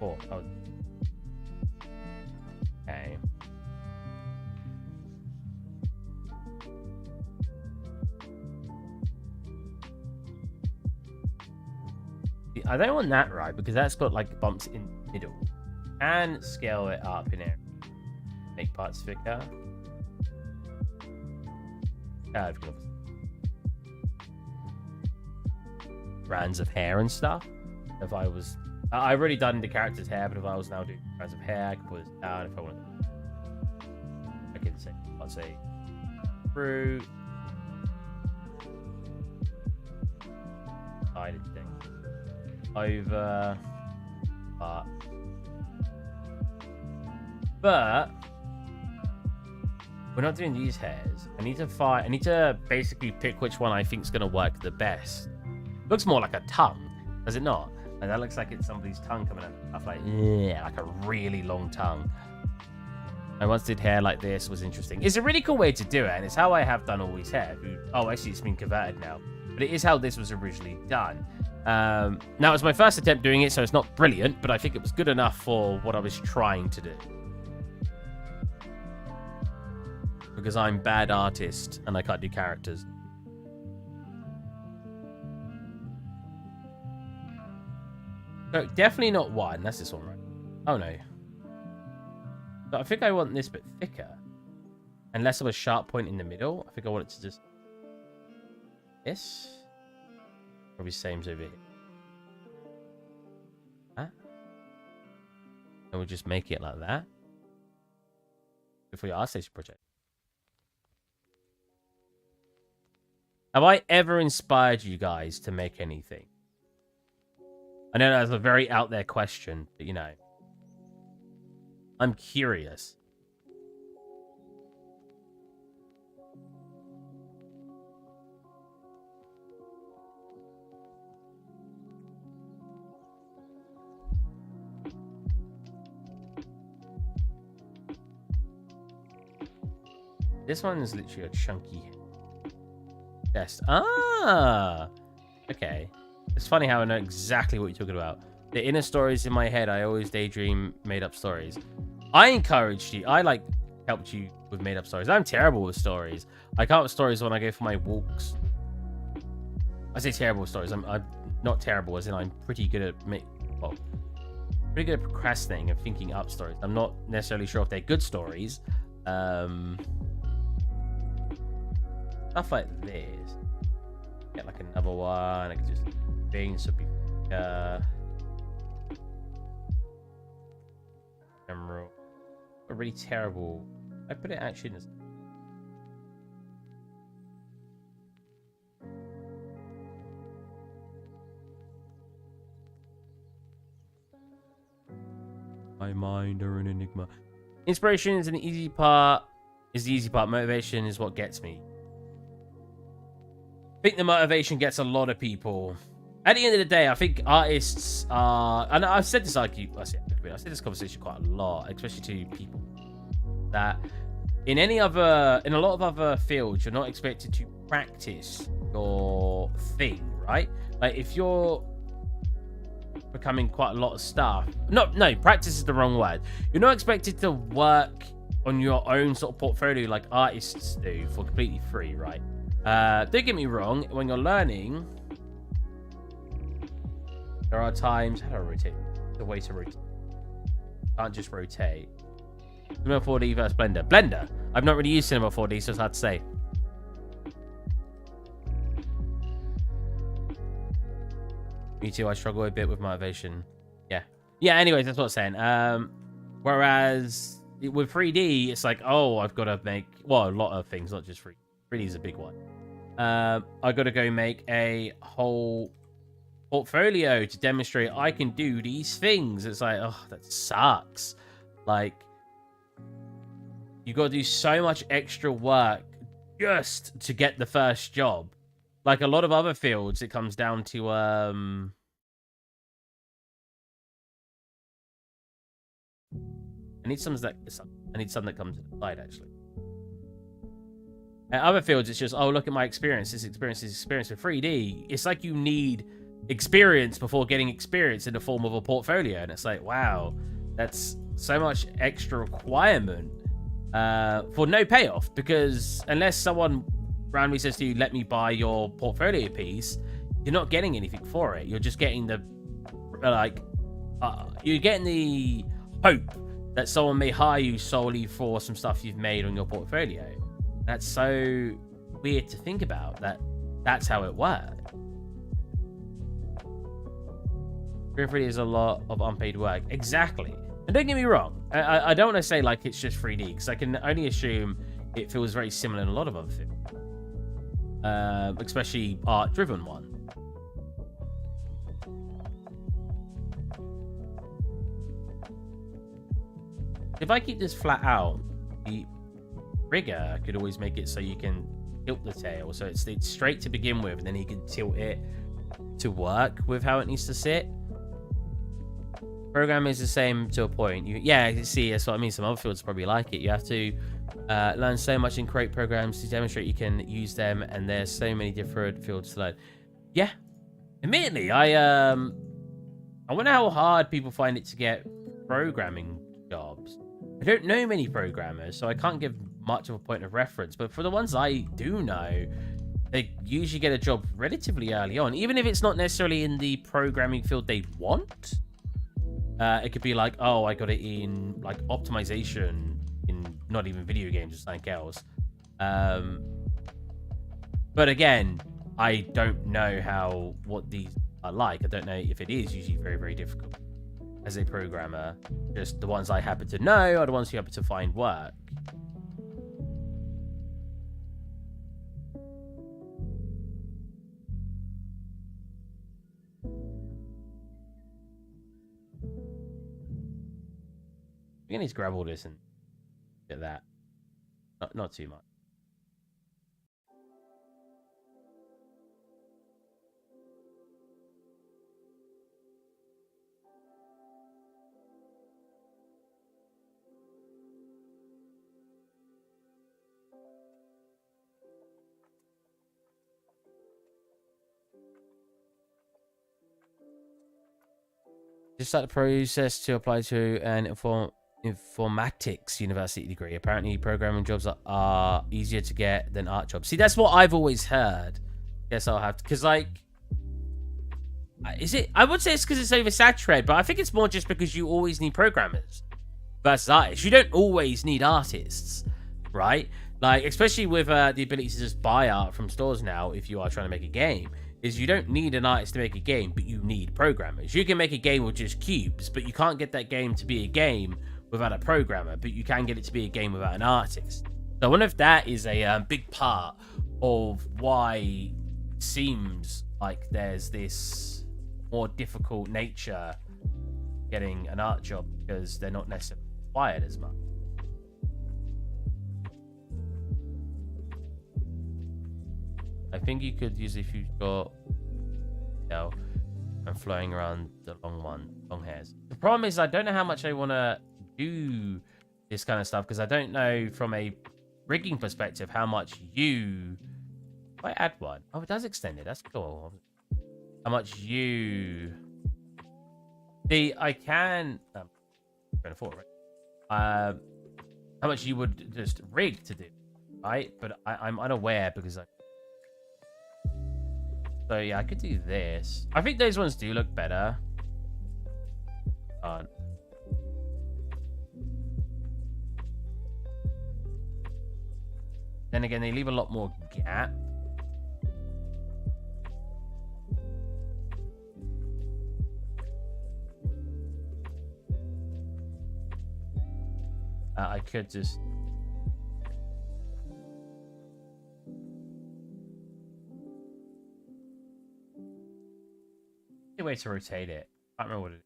Oh, okay. I don't want that right because that's got like bumps in the middle. And scale it up in here. Make parts thicker. Strands of hair and stuff. If I was, I've already done the character's hair, but if I was now doing strands of hair, I could put it down. If I want to, I can say, I'll say through side thing over, but we're not doing these hairs. I need to basically pick which one I think is going to work the best. Looks more like a tongue, does it not? And that looks like it's somebody's tongue coming out. Like, yeah, like a really long tongue. I once did hair like this, was interesting. It's a really cool way to do it, and it's how I have done all these hair. Oh, actually, it's been converted now. But it is how this was originally done. Now, it's my first attempt doing it, so it's not brilliant, but I think it was good enough for what I was trying to do. Because I'm bad artist, and I can't do characters. So, definitely not one. That's this one, right? Oh, no. But I think I want this bit thicker. And less of a sharp point in the middle. I think I want it to just... This? Probably same as over here. That? And we'll just make it like that. Before your art station project. Have I ever inspired you guys to make anything? I know that's a very out there question, but you know. I'm curious. This one is literally a chunky chest. Ah, okay. It's funny how I know exactly what you're talking about. The inner stories in my head, I always daydream made up stories. I encouraged you. I helped you with made up stories. I'm terrible with stories. I come up with stories when I go for my walks. I say terrible with stories. I'm not terrible, as in I'm pretty good at pretty good at procrastinating and thinking up stories. I'm not necessarily sure if they're good stories. Stuff like this. Get like another one. I could just things would be emerald. A really terrible. I put it actually in this. My mind are an enigma. Inspiration is an easy part. Is the easy part. Motivation is what gets me. I think the motivation gets a lot of people. At the end of the day, I think artists are, and I've said this I've said this conversation quite a lot, especially to people, that in a lot of other fields, you're not expected to practice your thing, right? Like if you're becoming quite a lot of stuff, no, practice is the wrong word. You're not expected to work on your own sort of portfolio like artists do for completely free, right? Don't get me wrong, when you're learning, there are times. How do I rotate? The way to rotate. Can't just rotate. Cinema 4D versus Blender. Blender. I've not really used Cinema 4D, so it's hard to say. Me too. I struggle a bit with motivation. Yeah. Yeah. Anyways, that's what I'm saying. Whereas with 3D, it's like, oh, I've got to make a lot of things, not just 3D. 3D is a big one. I got to go make a whole portfolio to demonstrate I can do these things. It's like, oh, that sucks. Like, you got to do so much extra work just to get the first job. Like a lot of other fields, it comes down to I need some that comes to the side actually. At other fields, it's just, oh, look at my experience. This experience is experience. With 3D, it's like you need experience before getting experience in the form of a portfolio. And it's like, wow, that's so much extra requirement for no payoff. Because unless someone randomly says to you, let me buy your portfolio piece, you're not getting anything for it. You're just getting the, you're getting the hope that someone may hire you solely for some stuff you've made on your portfolio. That's so weird to think about. That's how it works. Really is a lot of unpaid work. Exactly. And don't get me wrong. I don't want to say like it's just 3D, because I can only assume it feels very similar in a lot of other things. Especially art-driven one. If I keep this flat out, the rigger, I could always make it so you can tilt the tail, so it's straight to begin with, and then you can tilt it to work with how it needs to sit. Programming is the same to a point. You see, that's what I mean. Some other fields probably like it. You have to learn so much and create programs to demonstrate you can use them, and there's so many different fields to learn. Yeah, admittedly, I wonder how hard people find it to get programming jobs. I don't know many programmers, so I can't give much of a point of reference, but for the ones I do know, they usually get a job relatively early on, even if it's not necessarily in the programming field they want. It could be like, oh, I got it in like optimization in not even video games or something else. But again, I don't know what these are like. I don't know if it is usually very, very difficult as a programmer. Just the ones I happen to know are the ones who happen to find work. We need to grab all this and get that. Not too much. Just like the process to apply to an informatics university degree. Apparently, programming jobs are easier to get than art jobs. See, that's what I've always heard. Guess I'll have to, because like, is it? I would say it's because it's oversaturated, but I think it's more just because you always need programmers versus artists. You don't always need artists, right? Like, especially with the ability to just buy art from stores now, if you are trying to make a game. Is you don't need an artist to make a game, but you need programmers. You can make a game with just cubes, but you can't get that game to be a game without a programmer, but you can get it to be a game without an artist. So I wonder if that is a big part of why it seems like there's this more difficult nature getting an art job, because they're not necessarily required as much. I think you could use if you've got, you know, and flowing around the long hairs. The problem is I don't know how much I want to do this kind of stuff, because I don't know from a rigging perspective how much you... If I add one, oh, it does extend it. That's cool. How much you... See, I can... how much you would just rig to do, right? But I'm unaware because I... So yeah, I could do this. I think those ones do look better. Then again, they leave a lot more gap. I could just... way to rotate it. I don't remember what it is.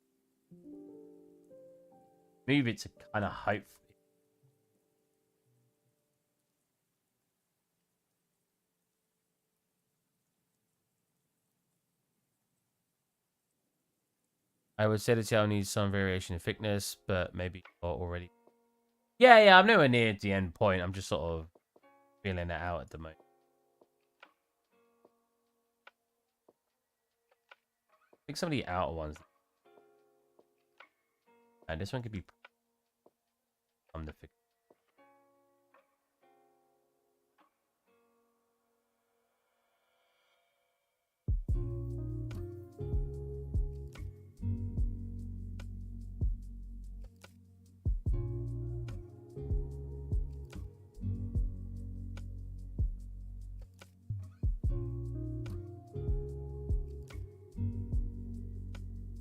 Move it to kind of hope. I would say the tail needs some variation in thickness, but maybe already. Yeah, I'm nowhere near the end point. I'm just sort of feeling it out at the moment. I think some of the outer ones. And this one could be on the fix.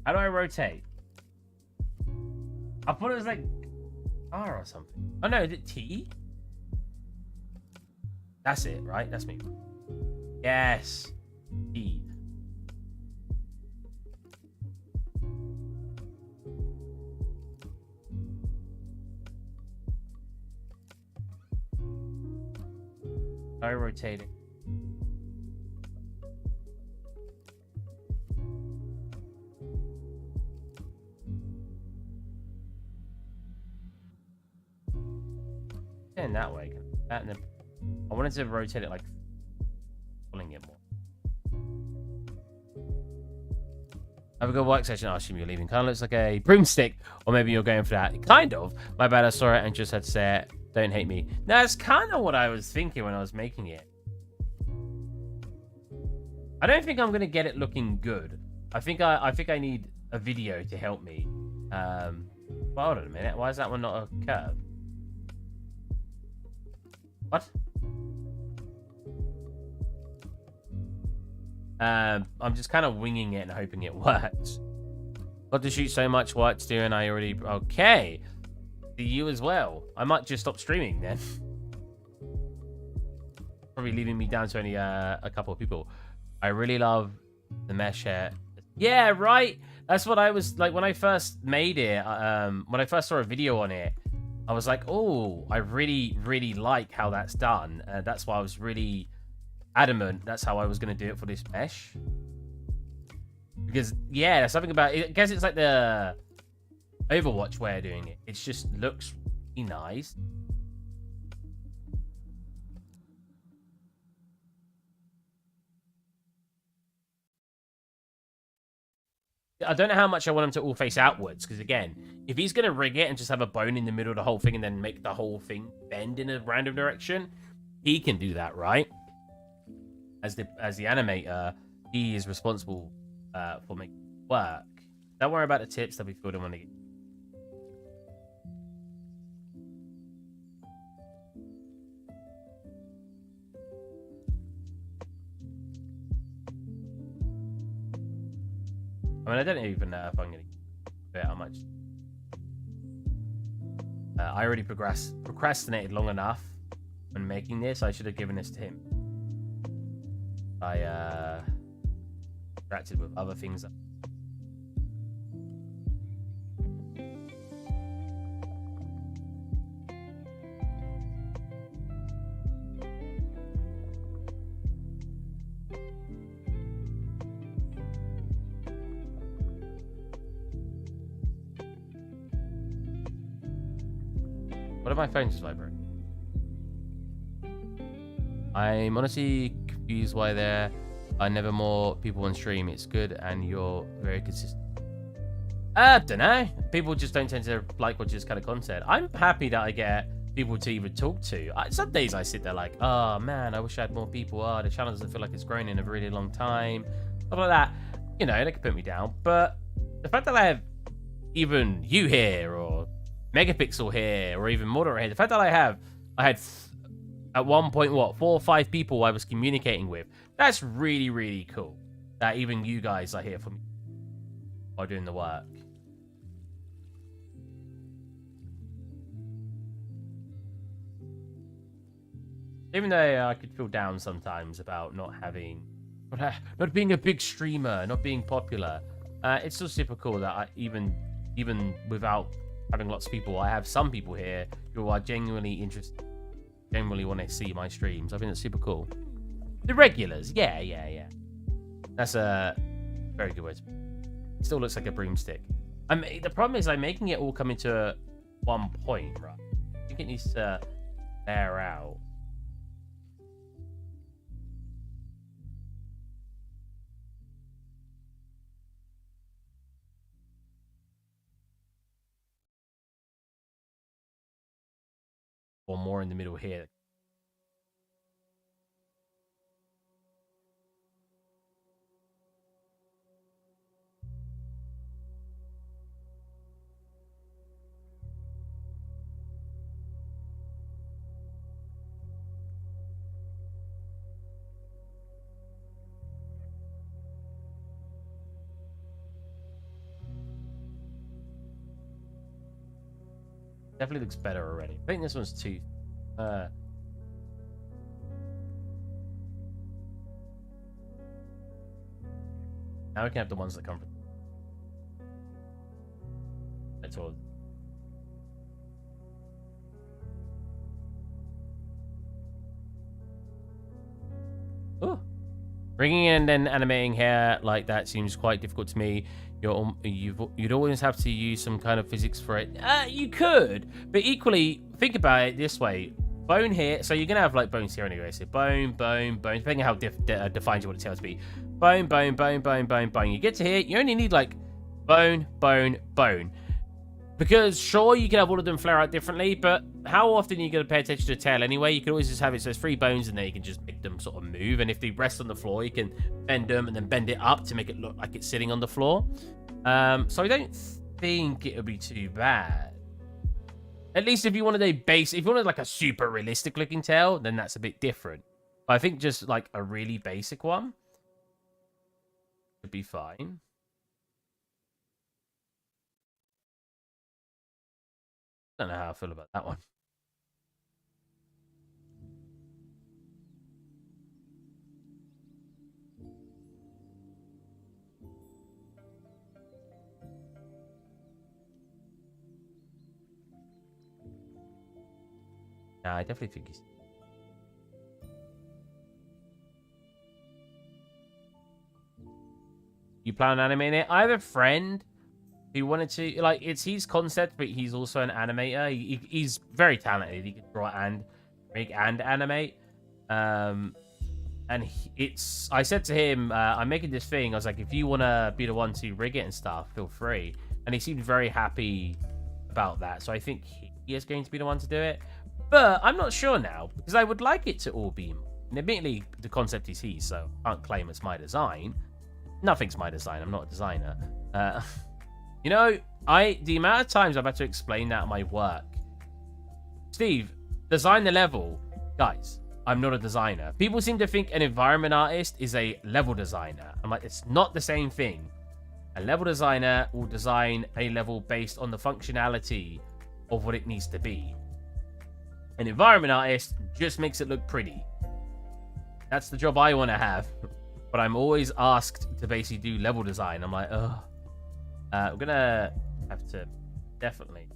How do I rotate? I thought it was like R or something. Oh no, is it T? That's it, right? That's me. Yes. T. I rotate it. In that way, that, and then I wanted to rotate it like pulling it more. Have a good work session. I assume you're leaving. Kind of looks like a broomstick, or maybe you're going for that. Kind of. My bad. I saw it and just had to say it. Don't hate me. That's kind of what I was thinking when I was making it. I don't think I'm gonna get it looking good. I think I need a video to help me. Well, hold on a minute. Why is that one not a curve? What? I'm just kind of winging it and hoping it works. Got to shoot so much work to do, and I already... Okay. See you as well. I might just stop streaming then. Probably leaving me down to only a couple of people. I really love the mesh hair. Yeah, right? That's what I was like when I first made it. When I first saw a video on it, I was like, oh, I really, really like how that's done. That's why I was really adamant. That's how I was going to do it for this mesh. Because, yeah, there's something about it. I guess it's like the Overwatch way of doing it. It just looks really nice. I don't know how much I want him to all face outwards, because again, if he's going to rig it and just have a bone in the middle of the whole thing and then make the whole thing bend in a random direction, he can do that, right? As the animator, he is responsible for making it work. Don't worry about the tips, they'll be filled in when they get. I mean, I don't even know if I'm going to get how much. I already procrastinated long enough when making this. I should have given this to him. I distracted with other things. What if my phone just vibrating? I'm honestly confused why there are never more people on stream. It's good and you're very consistent. Don't know. People just don't tend to like watch this kind of content. I'm happy that I get people to even talk to. Some days I sit there like, oh man, I wish I had more people. Oh, the channel doesn't feel like it's grown in a really long time. Stuff like that. You know, they can put me down. But the fact that I have even you here or Megapixel here or even Mordor here, the fact that I had at one point, 4 or 5 people I was communicating with, that's really, really cool. That even you guys are here for me while doing the work. Even though I could feel down sometimes about not being a big streamer, not being popular, it's still super cool that even without having lots of people, I have some people here who are genuinely interested, genuinely want to see my streams. I think that's super cool. The regulars, yeah. That's a very good word. It still looks like a broomstick. The problem is I'm making it all come into one point, right? I think it needs to air out. Or more in the middle here. Definitely looks better already. I think this one's too. Now we can have the ones that come from. That's all. Oh, bringing in and animating hair like that seems quite difficult to me. You'd always have to use some kind of physics for it. You could, but equally think about it this way: bone here. So you're gonna have like bones here anyway. So bone, depending on how defined you want the tail to be. Bone. You get to here, you only need like bone. Because sure, you can have all of them flare out differently, but how often are you going to pay attention to the tail anyway? You can always just have it so it's 3 bones, and then you can just make them sort of move. And if they rest on the floor, you can bend them and then bend it up to make it look like it's sitting on the floor. So I don't think it would be too bad. At least if you wanted if you wanted like a super realistic looking tail, then that's a bit different. But I think just like a really basic one would be fine. I don't know how I feel about that one. Nah, I definitely think he's... You plan on animating it? I have a friend who wanted to... Like, it's his concept, but he's also an animator. He's very talented. He can draw and make and animate. And I said to him, I'm making this thing. I was like, if you want to be the one to rig it and stuff, feel free. And he seemed very happy about that. So I think he is going to be the one to do it. But I'm not sure now, because I would like it to all be... And admittedly, the concept is his, so I can't claim it's my design. Nothing's my design. I'm not a designer. You know, the amount of times I've had to explain that at my work. Steve, design the level. Guys, I'm not a designer. People seem to think an environment artist is a level designer. I'm like, it's not the same thing. A level designer will design a level based on the functionality of what it needs to be. An environment artist just makes it look pretty. That's the job I want to have. But I'm always asked to basically do level design. I'm like, ugh. We're going to have to definitely...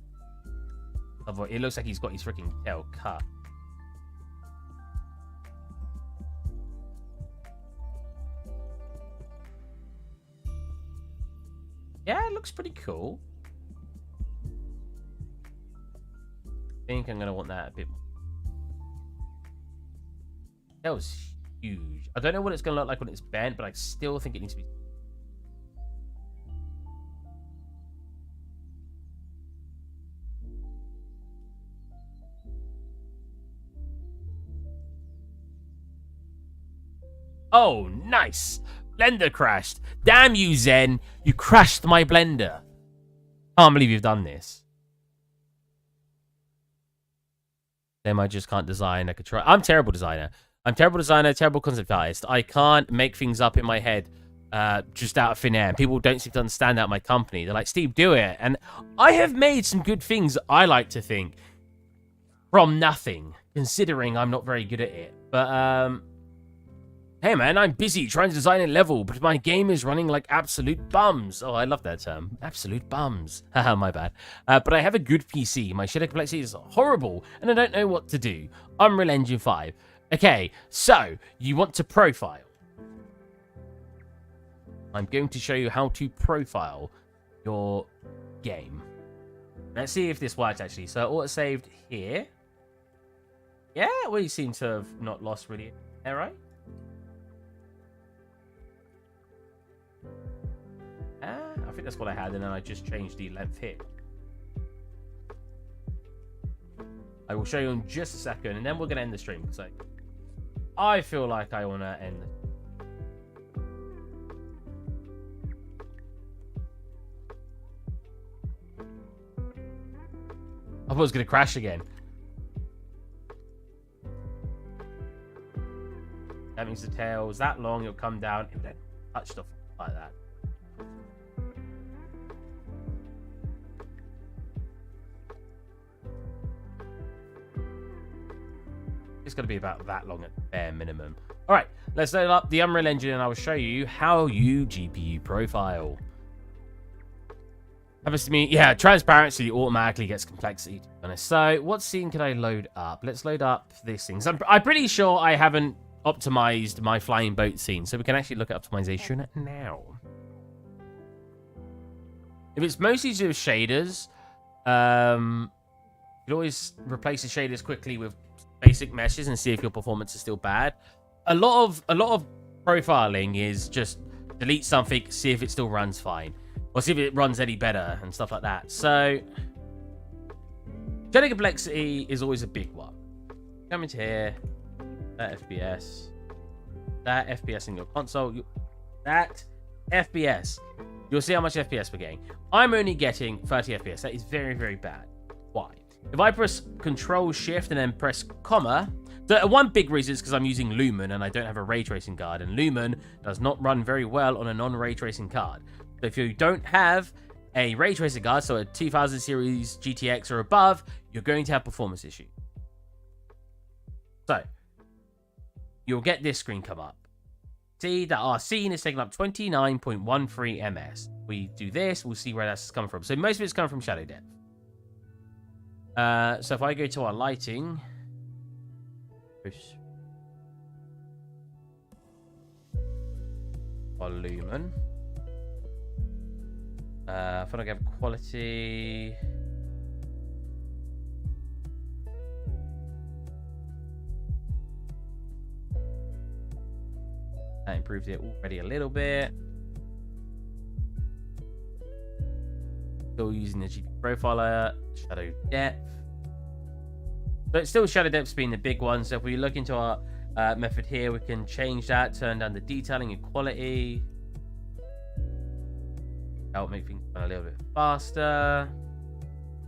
It looks like he's got his freaking tail cut. Yeah, it looks pretty cool. I think I'm going to want that a bit more. That was huge. I don't know what it's going to look like when it's bent, but I still think it needs to be... Oh, nice. Blender crashed. Damn you, Zen. You crashed my blender. Can't believe you've done this. Then I just can't design. I could try. I'm a terrible designer. I'm a terrible designer, terrible concept artist. I can't make things up in my head just out of thin air. People don't seem to understand that at my company. They're like, Steve, do it. And I have made some good things, I like to think, from nothing, considering I'm not very good at it. But, hey, man, I'm busy trying to design a level, but my game is running like absolute bums. Oh, I love that term. Absolute bums. Haha, my bad. But I have a good PC. My shader complexity is horrible, and I don't know what to do. Unreal Engine 5. Okay, so you want to profile. I'm going to show you how to profile your game. Let's see if this works, actually. So auto-saved here. Yeah, we seem to have not lost really. All right. I think that's what I had, and then I just changed the length here. I will show you in just a second, and then we're going to end the stream. So I feel like I want to end. I thought it was going to crash again. That means the tail is that long, it'll come down, it will then touch stuff like that. It's going to be about that long at bare minimum. All right, let's load up the Unreal Engine and I will show you how you GPU profile. Happens to me, yeah, transparency automatically gets complexity, to be honest. So what scene can I load up? Let's load up this thing. So I'm pretty sure I haven't optimized my flying boat scene, so we can actually look at optimization now. If it's mostly to do with shaders, you can always replace the shaders quickly with basic meshes and see if your performance is still bad. A lot of profiling is just delete something, see if it still runs fine, or see if it runs any better and stuff like that. So shader complexity is always a big one. Come into here, that FPS in your console, that FPS. You'll see how much FPS we're getting. I'm only getting 30 FPS. That is very, very bad. Why? If I press Control Shift and then press comma, so one big reason is because I'm using Lumen and I don't have a ray tracing card, and Lumen does not run very well on a non-ray tracing card. So if you don't have a ray tracing card, so a 2000 series GTX or above, you're going to have performance issues. So you'll get this screen come up. See that our scene is taking up 29.13 ms. We do this, we'll see where that's coming from. So most of it's coming from shadow depth. So if I go to our lighting, Push. Volumen. Photograph quality. That improved it already a little bit. Still using the GP profiler. Shadow depth. So it's still shadow depth being the big one. So if we look into our method here, we can change that, turn down the detailing and quality. That will make things run a little bit faster.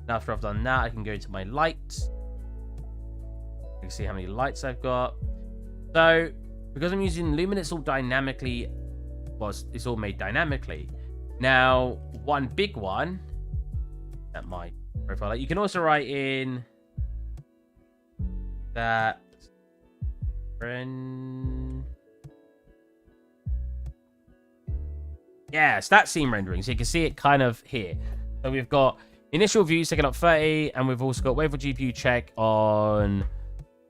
Now after I've done that, I can go into my lights. You can see how many lights I've got. So because I'm using Lumen, it's all dynamically, well, it's all made dynamically. Now, one big one at my profile, you can also write in that yes, that scene rendering. So you can see it kind of here. So we've got initial views taking up 30, and we've also got wave for GPU check on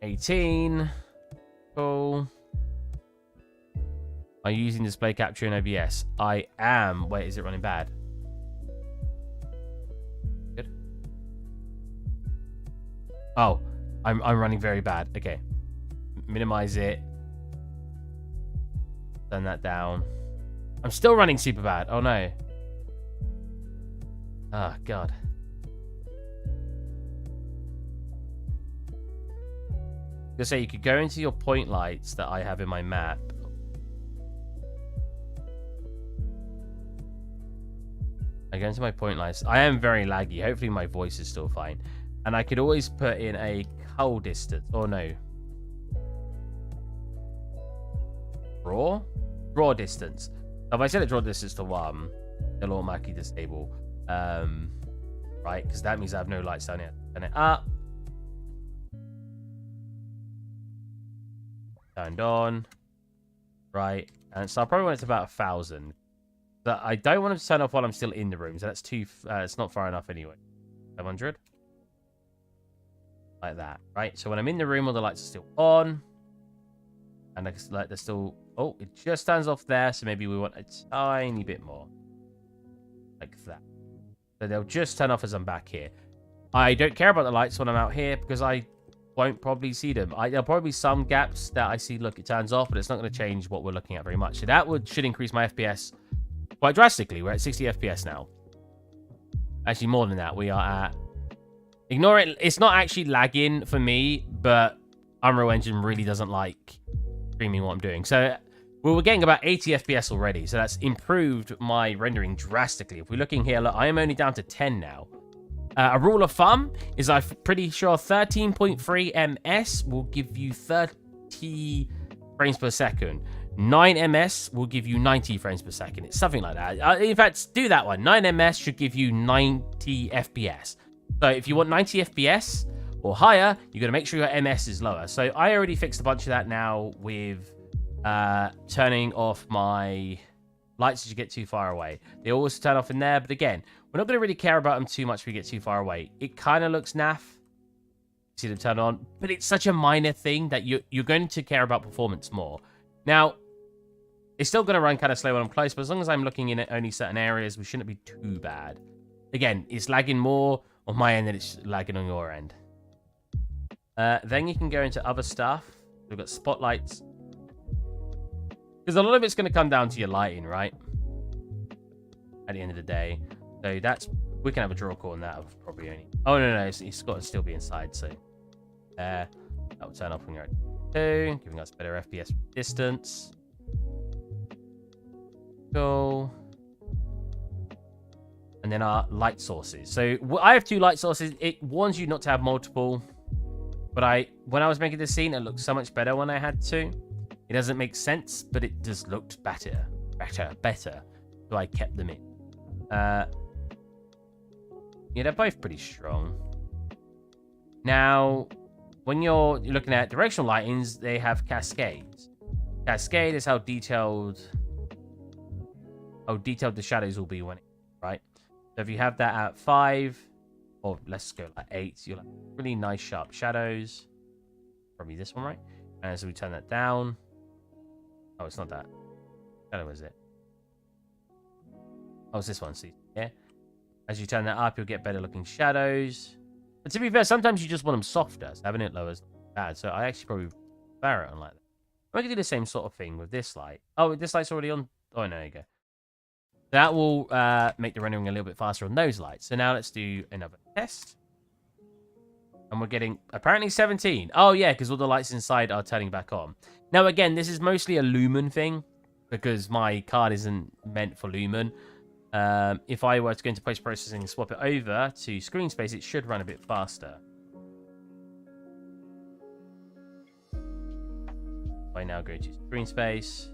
18. Cool. Are you using display capture in OBS? I am. Wait, is it running bad? Good. Oh, I'm running very bad. Okay. Minimize it. Turn that down. I'm still running super bad. Oh no. Oh god. Just say you could go into your point lights that I have in my map. I go into my point lights. I am very laggy. Hopefully my voice is still fine. And I could always put in a cull distance. Oh no. Draw distance. So if I set a draw distance to 1, it'll automatically disable. Right, because that means I have no lights down here. Turn it up. Turned on. Right. And so I probably want it to about 1,000. But I don't want to turn off while I'm still in the room. So that's too... it's not far enough anyway. 500. Like that. Right. So when I'm in the room, all the lights are still on. And like they're still... Oh, it just turns off there. So maybe we want a tiny bit more. Like that. So they'll just turn off as I'm back here. I don't care about the lights when I'm out here because I won't probably see them. There'll probably be some gaps that I see, look, it turns off, but it's not going to change what we're looking at very much. So that should increase my FPS quite drastically. We're at 60 FPS now. Actually, more than that. We are at... Ignore it. It's not actually lagging for me, but Unreal Engine really doesn't like streaming what I'm doing. So we're getting about 80 FPS already. So that's improved my rendering drastically. If we're looking here, look, I am only down to 10 now. A rule of thumb is I'm pretty sure 13.3 ms will give you 30 frames per second. 9 ms will give you 90 frames per second. It's something like that. In fact, do that one. 9 ms should give you 90 FPS. So if you want 90 FPS or higher, you got to make sure your ms is lower. So I already fixed a bunch of that now with turning off my lights as you get too far away. They always turn off in there, but again, we're not going to really care about them too much if we get too far away. It kind of looks naff. See them turn on, but it's such a minor thing that you're going to care about performance more. Now, it's still going to run kind of slow when I'm close, but as long as I'm looking in at only certain areas, we shouldn't be too bad. Again, it's lagging more on my end than it's lagging on your end. Then you can go into other stuff. We've got spotlights. Because a lot of it's going to come down to your lighting, right? At the end of the day. So that's... We can have a draw call on that of probably only... Oh, no. It's got to still be inside, so... that will turn off when you're at 2, giving us better FPS distance. Cool. And then our light sources. So I have 2 light sources. It warns you not to have multiple. But when I was making this scene, it looked so much better when I had 2. It doesn't make sense, but it just looked better. So I kept them in. Yeah, they're both pretty strong. Now, when you're looking at directional lightings, they have cascades. Cascade is how detailed the shadows will be when right? So if you have that at 5, or let's go like 8, you'll have really nice sharp shadows. Probably this one, right? And so we turn that down. Oh, it's not that. What is it? Oh, it's this one. See, yeah. As you turn that up, you'll get better looking shadows. But to be fair, sometimes you just want them softer. So having it lower is not bad. So I actually probably prefer it on like that. I can do the same sort of thing with this light. Oh, this light's already on. Oh, no, there you go. That will make the rendering a little bit faster on those lights. So now let's do another test. And we're getting apparently 17. Oh, yeah, because all the lights inside are turning back on. Now, again, this is mostly a lumen thing because my card isn't meant for lumen. If I were to go into post-processing and swap it over to screen space, it should run a bit faster. I now go to screen space.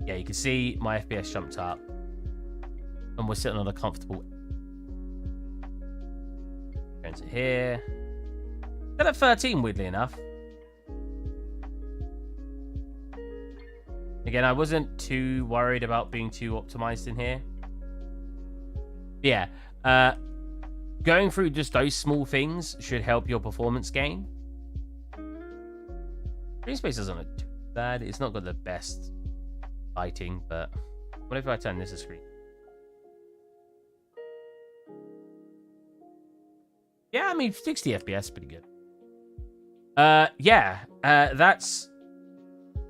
Yeah, you can see my FPS jumped up. And we're sitting on a comfortable... Going to here. Still at 13, weirdly enough. Again, I wasn't too worried about being too optimized in here. Yeah, going through just those small things should help your performance gain. Screen space doesn't look too bad. It's not got the best lighting, but what if I turn this to screen? Yeah, I mean, 60 FPS is pretty good. Yeah, that's...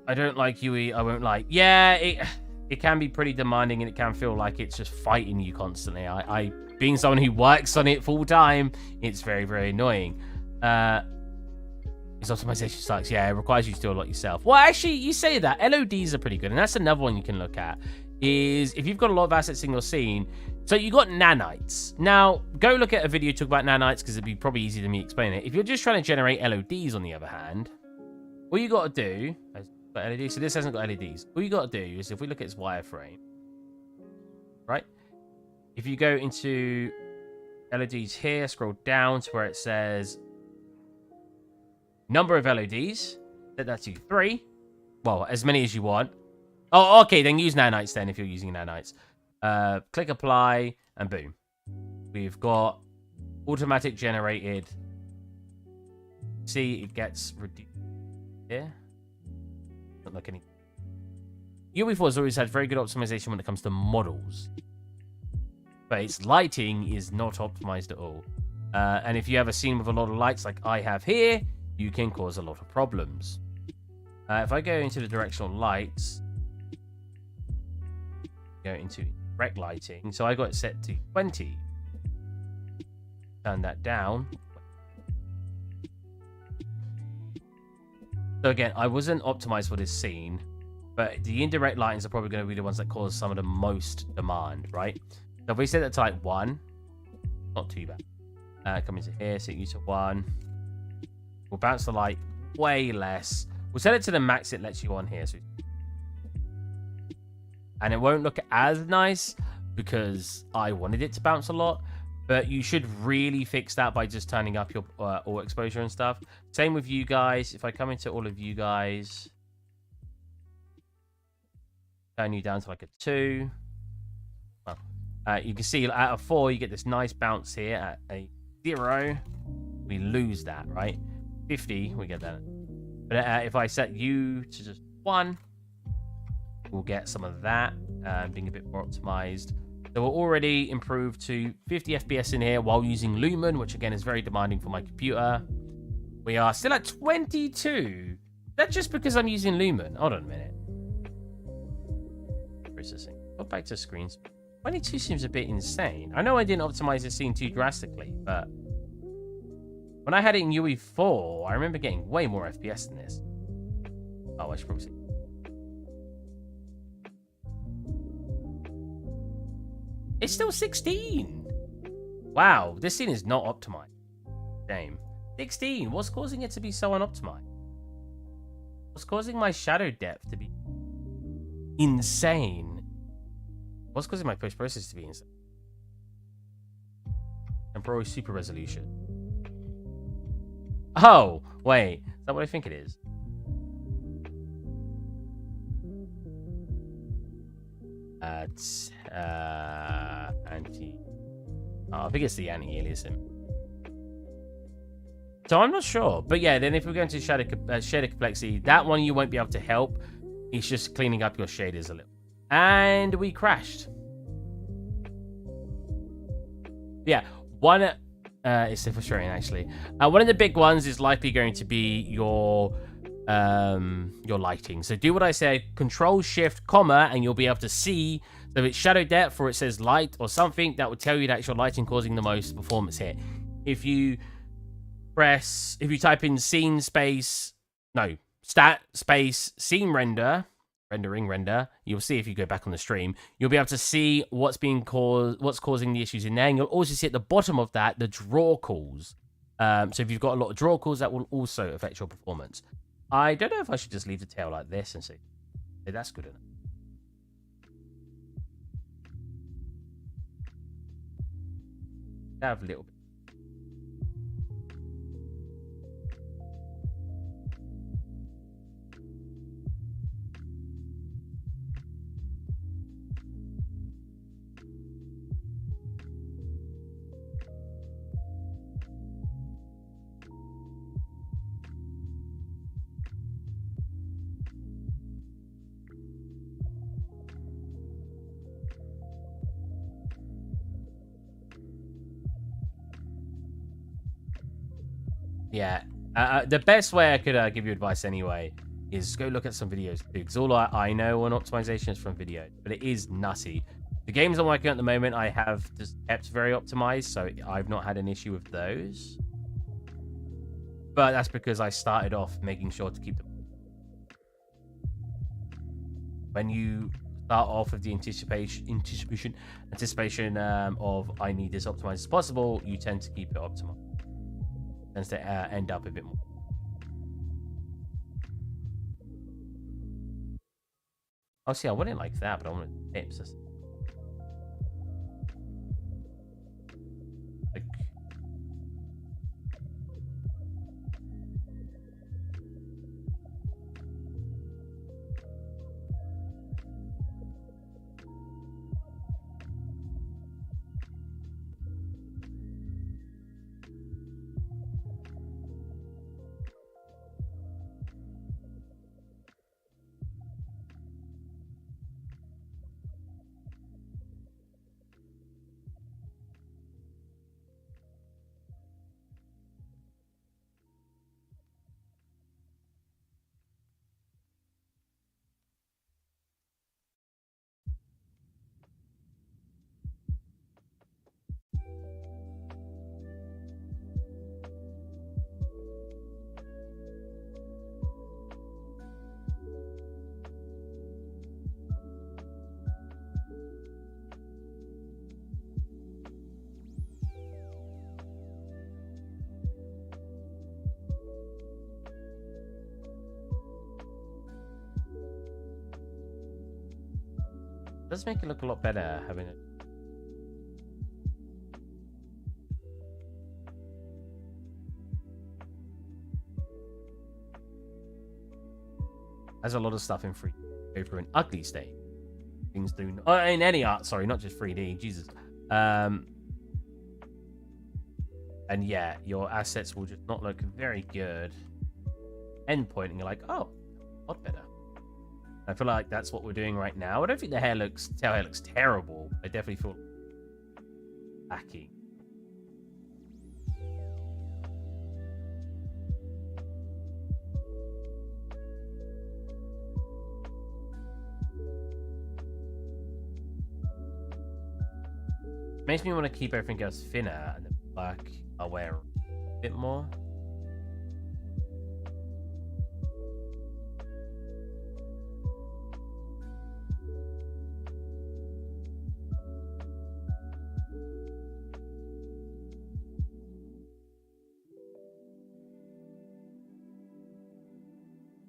I don't like UE, I won't like... Yeah, it can be pretty demanding and it can feel like it's just fighting you constantly. I being someone who works on it full time, it's very, very annoying. Its optimization sucks. Yeah, it requires you to do a lot yourself. Well, actually, you say that. LODs are pretty good, and that's another one you can look at. Is if you've got a lot of assets in your scene, so you got nanites. Now, go look at a video talk about nanites because it'd be probably easier than me explaining it. If you're just trying to generate LODs, on the other hand, all you got to do... LEDs, so this hasn't got LEDs. All you got to do is, if we look at its wireframe, right? If you go into LEDs here, scroll down to where it says number of LEDs, set that to 3. Well, as many as you want. Oh, okay, then use nanites then if you're using nanites. Click apply, and boom. We've got automatic generated. See, it gets reduced here. Don't look any. UE4 has always had very good optimization when it comes to models, but its lighting is not optimized at all. And if you have a scene with a lot of lights like I have here, you can cause a lot of problems. If I go into the directional lights, go into direct lighting, so I got it set to 20. Turn that down. So again, I wasn't optimized for this scene, but the indirect lightings are probably going to be the ones that cause some of the most demand, right? So if we set that to like 1, not too bad. Come into here, set you to 1. We'll bounce the light way less. We'll set it to the max it lets you on here. And it won't look as nice because I wanted it to bounce a lot. But you should really fix that by just turning up your auto exposure and stuff. Same with you guys. If I come into all of you guys, turn you down to like a 2. Well, you can see out of 4, you get this nice bounce here. At a 0, we lose that, right? 50, we get that. But if I set you to just 1, we'll get some of that, being a bit more optimized. So we're already improved to 50 FPS in here while using Lumen, which again is very demanding for my computer. We are still at 22. That's just because I'm using Lumen. Hold on a minute. Processing. Go back to screens. 22 seems a bit insane. I know I didn't optimize the scene too drastically, but when I had it in UE4, I remember getting way more FPS than this. Oh, I should probably see. It's still 16. Wow, this scene is not optimized. Damn. 16. What's causing it to be so unoptimized? What's causing my shadow depth to be insane? What's causing my post-process to be insane? Temporal super resolution. Oh, wait. Is that what I think it is? Anti. Oh, I think it's the anti-aliasing. So I'm not sure. But yeah, then if we're going to shader complexity, that one you won't be able to help. It's just cleaning up your shaders a little. And we crashed. Yeah, it's so frustrating actually. One of the big ones is likely going to be your lighting. So do what I said, Control Shift, comma, and you'll be able to see. So if it's shadow depth or it says light or something, that will tell you that it's your lighting causing the most performance hit. If you type in stat space scene render, you'll see if you go back on the stream, you'll be able to see what's causing the issues in there. And you'll also see at the bottom of that, the draw calls. So if you've got a lot of draw calls, that will also affect your performance. I don't know if I should just leave the tail like this and see. Yeah, that's good enough. Have a little bit. Yeah, the best way I could give you advice anyway is go look at some videos too, because all I know on optimization is from video, but it is nutty. The games I'm working on at the moment, I have just kept very optimized, so I've not had an issue with those. But that's because I started off making sure to keep them. When you start off with the anticipation of I need this optimized as possible, you tend to keep it optimized. Tends to end up a bit more. Oh, see, I wouldn't like that, but I want tips. Like, does make it look a lot better having it. There's a lot of stuff in 3D go through an ugly state. Things do in any art, sorry, not just 3D. Jesus. And yeah, your assets will just not look very good. Endpoint, and you're like, oh, a lot better. I feel like that's what we're doing right now. I don't think the tail hair looks terrible. I definitely feel lacking. Makes me want to keep everything else thinner and the black I'll wear a bit more.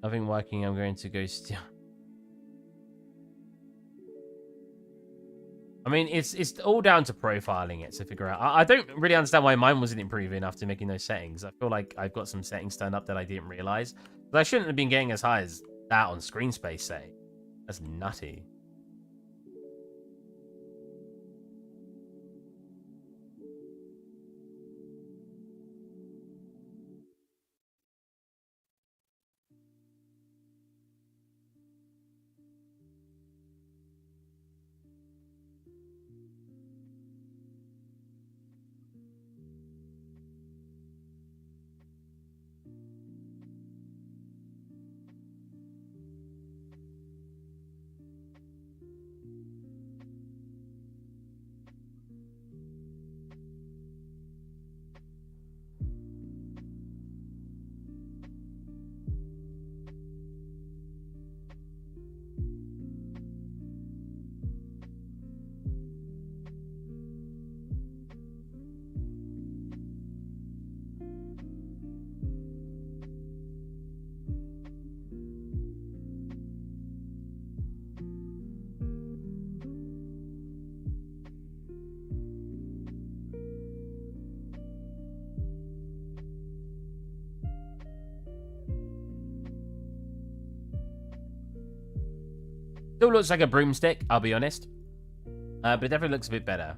Nothing working, I'm going to go still. I mean, it's all down to profiling it to figure out. I don't really understand why mine wasn't improving after making those settings. I feel like I've got some settings turned up that I didn't realize. But I shouldn't have been getting as high as that on screen space setting. That's nutty. Still looks like a broomstick, I'll be honest. But it definitely looks a bit better.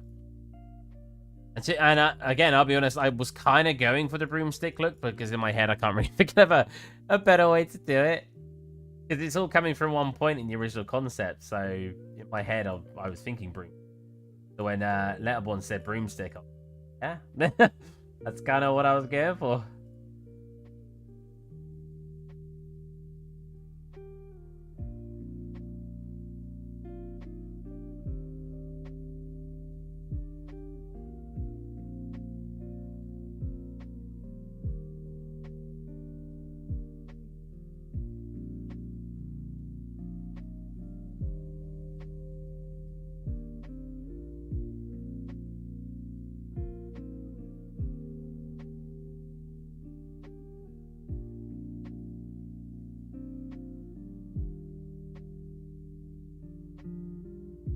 And again, I'll be honest, I was kind of going for the broomstick look, because in my head, I can't really think of a better way to do it. Because it's all coming from one point in the original concept. So in my head, I was thinking broom. So when Letterborn said broomstick, yeah, that's kind of what I was going for.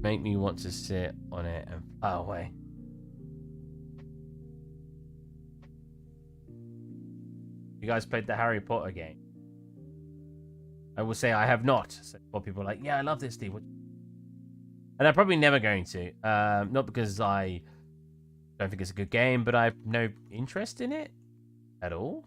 Make me want to sit on it and fly away. You guys played the Harry Potter game? I will say I have not. So people are like, yeah, I love this, Steve. And I'm probably never going to. Not because I don't think it's a good game, but I have no interest in it at all.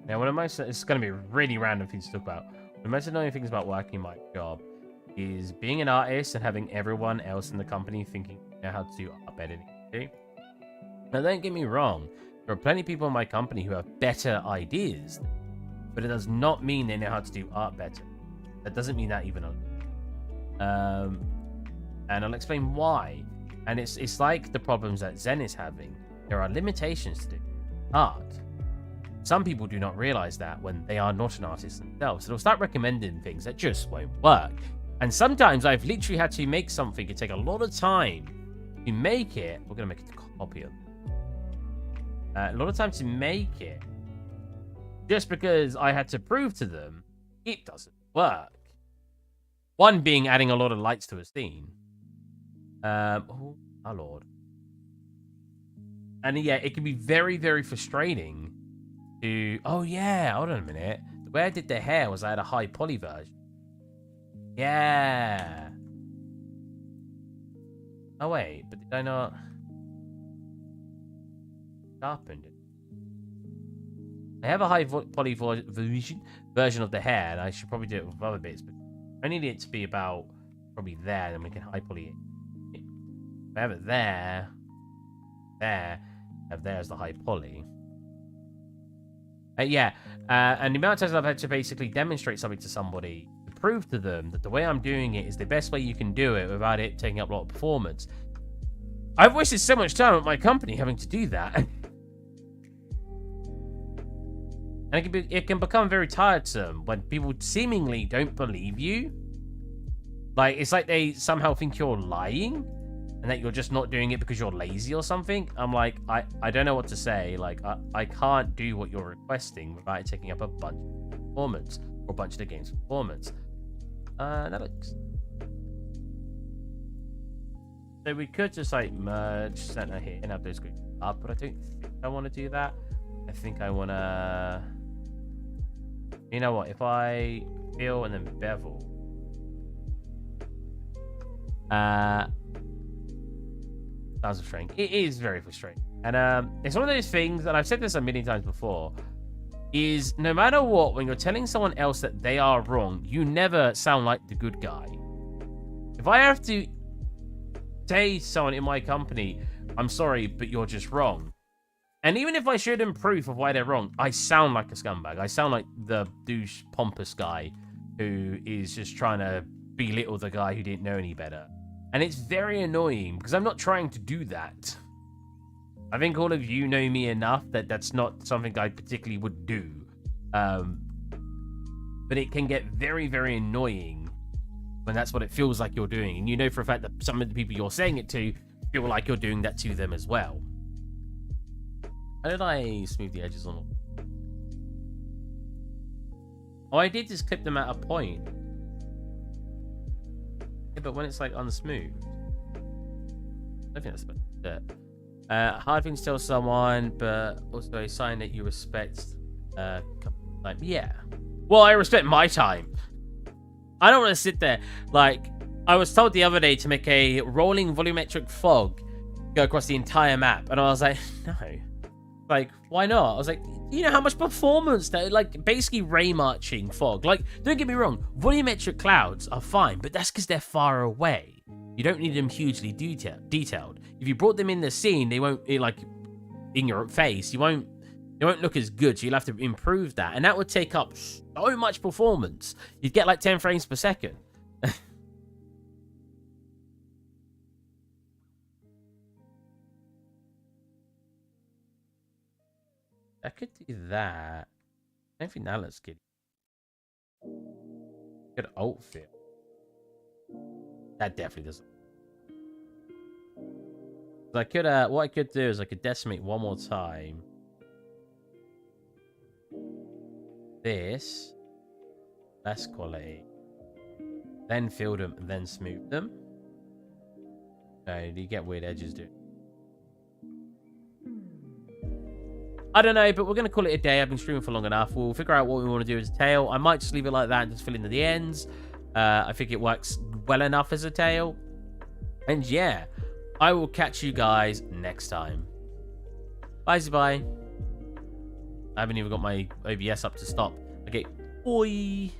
Now, one of my, it's going to be a really random thing to talk about. One of the most annoying things about working my job is being an artist and having everyone else in the company thinking you know how to do art better than you do. Now, don't get me wrong. There are plenty of people in my company who have better ideas, but it does not mean they know how to do art better. That doesn't mean that even. And I'll explain why. And it's like the problems that Zen is having. There are limitations to art. Some people do not realize that when they are not an artist themselves. So they'll start recommending things that just won't work. And sometimes I've literally had to make something. It take a lot of time to make it. We're going to make a copy of it. A lot of time to make it. Just because I had to prove to them it doesn't work. One being adding a lot of lights to a scene. Oh, our Lord. And yeah, it can be very, very frustrating. Oh yeah, hold on a minute. The way I did their hair was I had a high poly version. Yeah. Oh wait, but did I not sharpen it? I have a high poly version of the hair, and I should probably do it with other bits, but I need it to be about probably there, then we can high poly it. If I have it there, have there as the high poly. Yeah, and the amount of times I've had to basically demonstrate something to somebody to prove to them that the way I'm doing it is the best way you can do it without it taking up a lot of performance. I've wasted so much time at my company having to do that. And it can become very tiresome when people seemingly don't believe you. Like, it's like they somehow think you're lying and that you're just not doing it because you're lazy or something. I'm like, I don't know what to say. Like, I can't do what you're requesting without it taking up a bunch of performance or a bunch of the game's performance. That looks... So we could just like merge center here and have those groups up, but I don't think I want to do that. I think I want to... You know what? If I fill and then bevel... sounds frustrating. It is very frustrating. And it's one of those things, and I've said this a million times before, is no matter what, when you're telling someone else that they are wrong, you never sound like the good guy. If I have to say to someone in my company, I'm sorry, but you're just wrong. And even if I show them proof of why they're wrong, I sound like a scumbag. I sound like the douche, pompous guy who is just trying to belittle the guy who didn't know any better. And it's very annoying because I'm not trying to do that. I think all of you know me enough that that's not something I particularly would do. But it can get very, very annoying when that's what it feels like you're doing. And you know for a fact that some of the people you're saying it to feel like you're doing that to them as well. How did I smooth the edges on? Oh, I did just clip them at a point. Yeah, but when it's like unsmooth, I think that's about it. Hard thing to tell someone, but also a sign that you respect. Like, yeah. Well, I respect my time. I don't want to sit there. Like, I was told the other day to make a rolling volumetric fog go across the entire map, and I was like, no. Like, why not? I was like, you know how much performance that, like, basically ray marching fog. Like, don't get me wrong, volumetric clouds are fine, but that's because they're far away. You don't need them hugely detailed. If you brought them in the scene, they won't, like, in your face, it won't look as good. So you'll have to improve that, and that would take up so much performance. You'd get like 10 frames per second. I could do that. I don't think that looks good. Good outfit. That definitely doesn't. I could, what I could do is I could decimate one more time. This. Less quality. Then fill them, and then smooth them. Okay, you get weird edges, dude. I don't know, but we're going to call it a day. I've been streaming for long enough. We'll figure out what we want to do as a tail. I might just leave it like that and just fill in the ends. I think it works well enough as a tail. And yeah, I will catch you guys next time. Bye. I haven't even got my OBS up to stop. Okay, bye.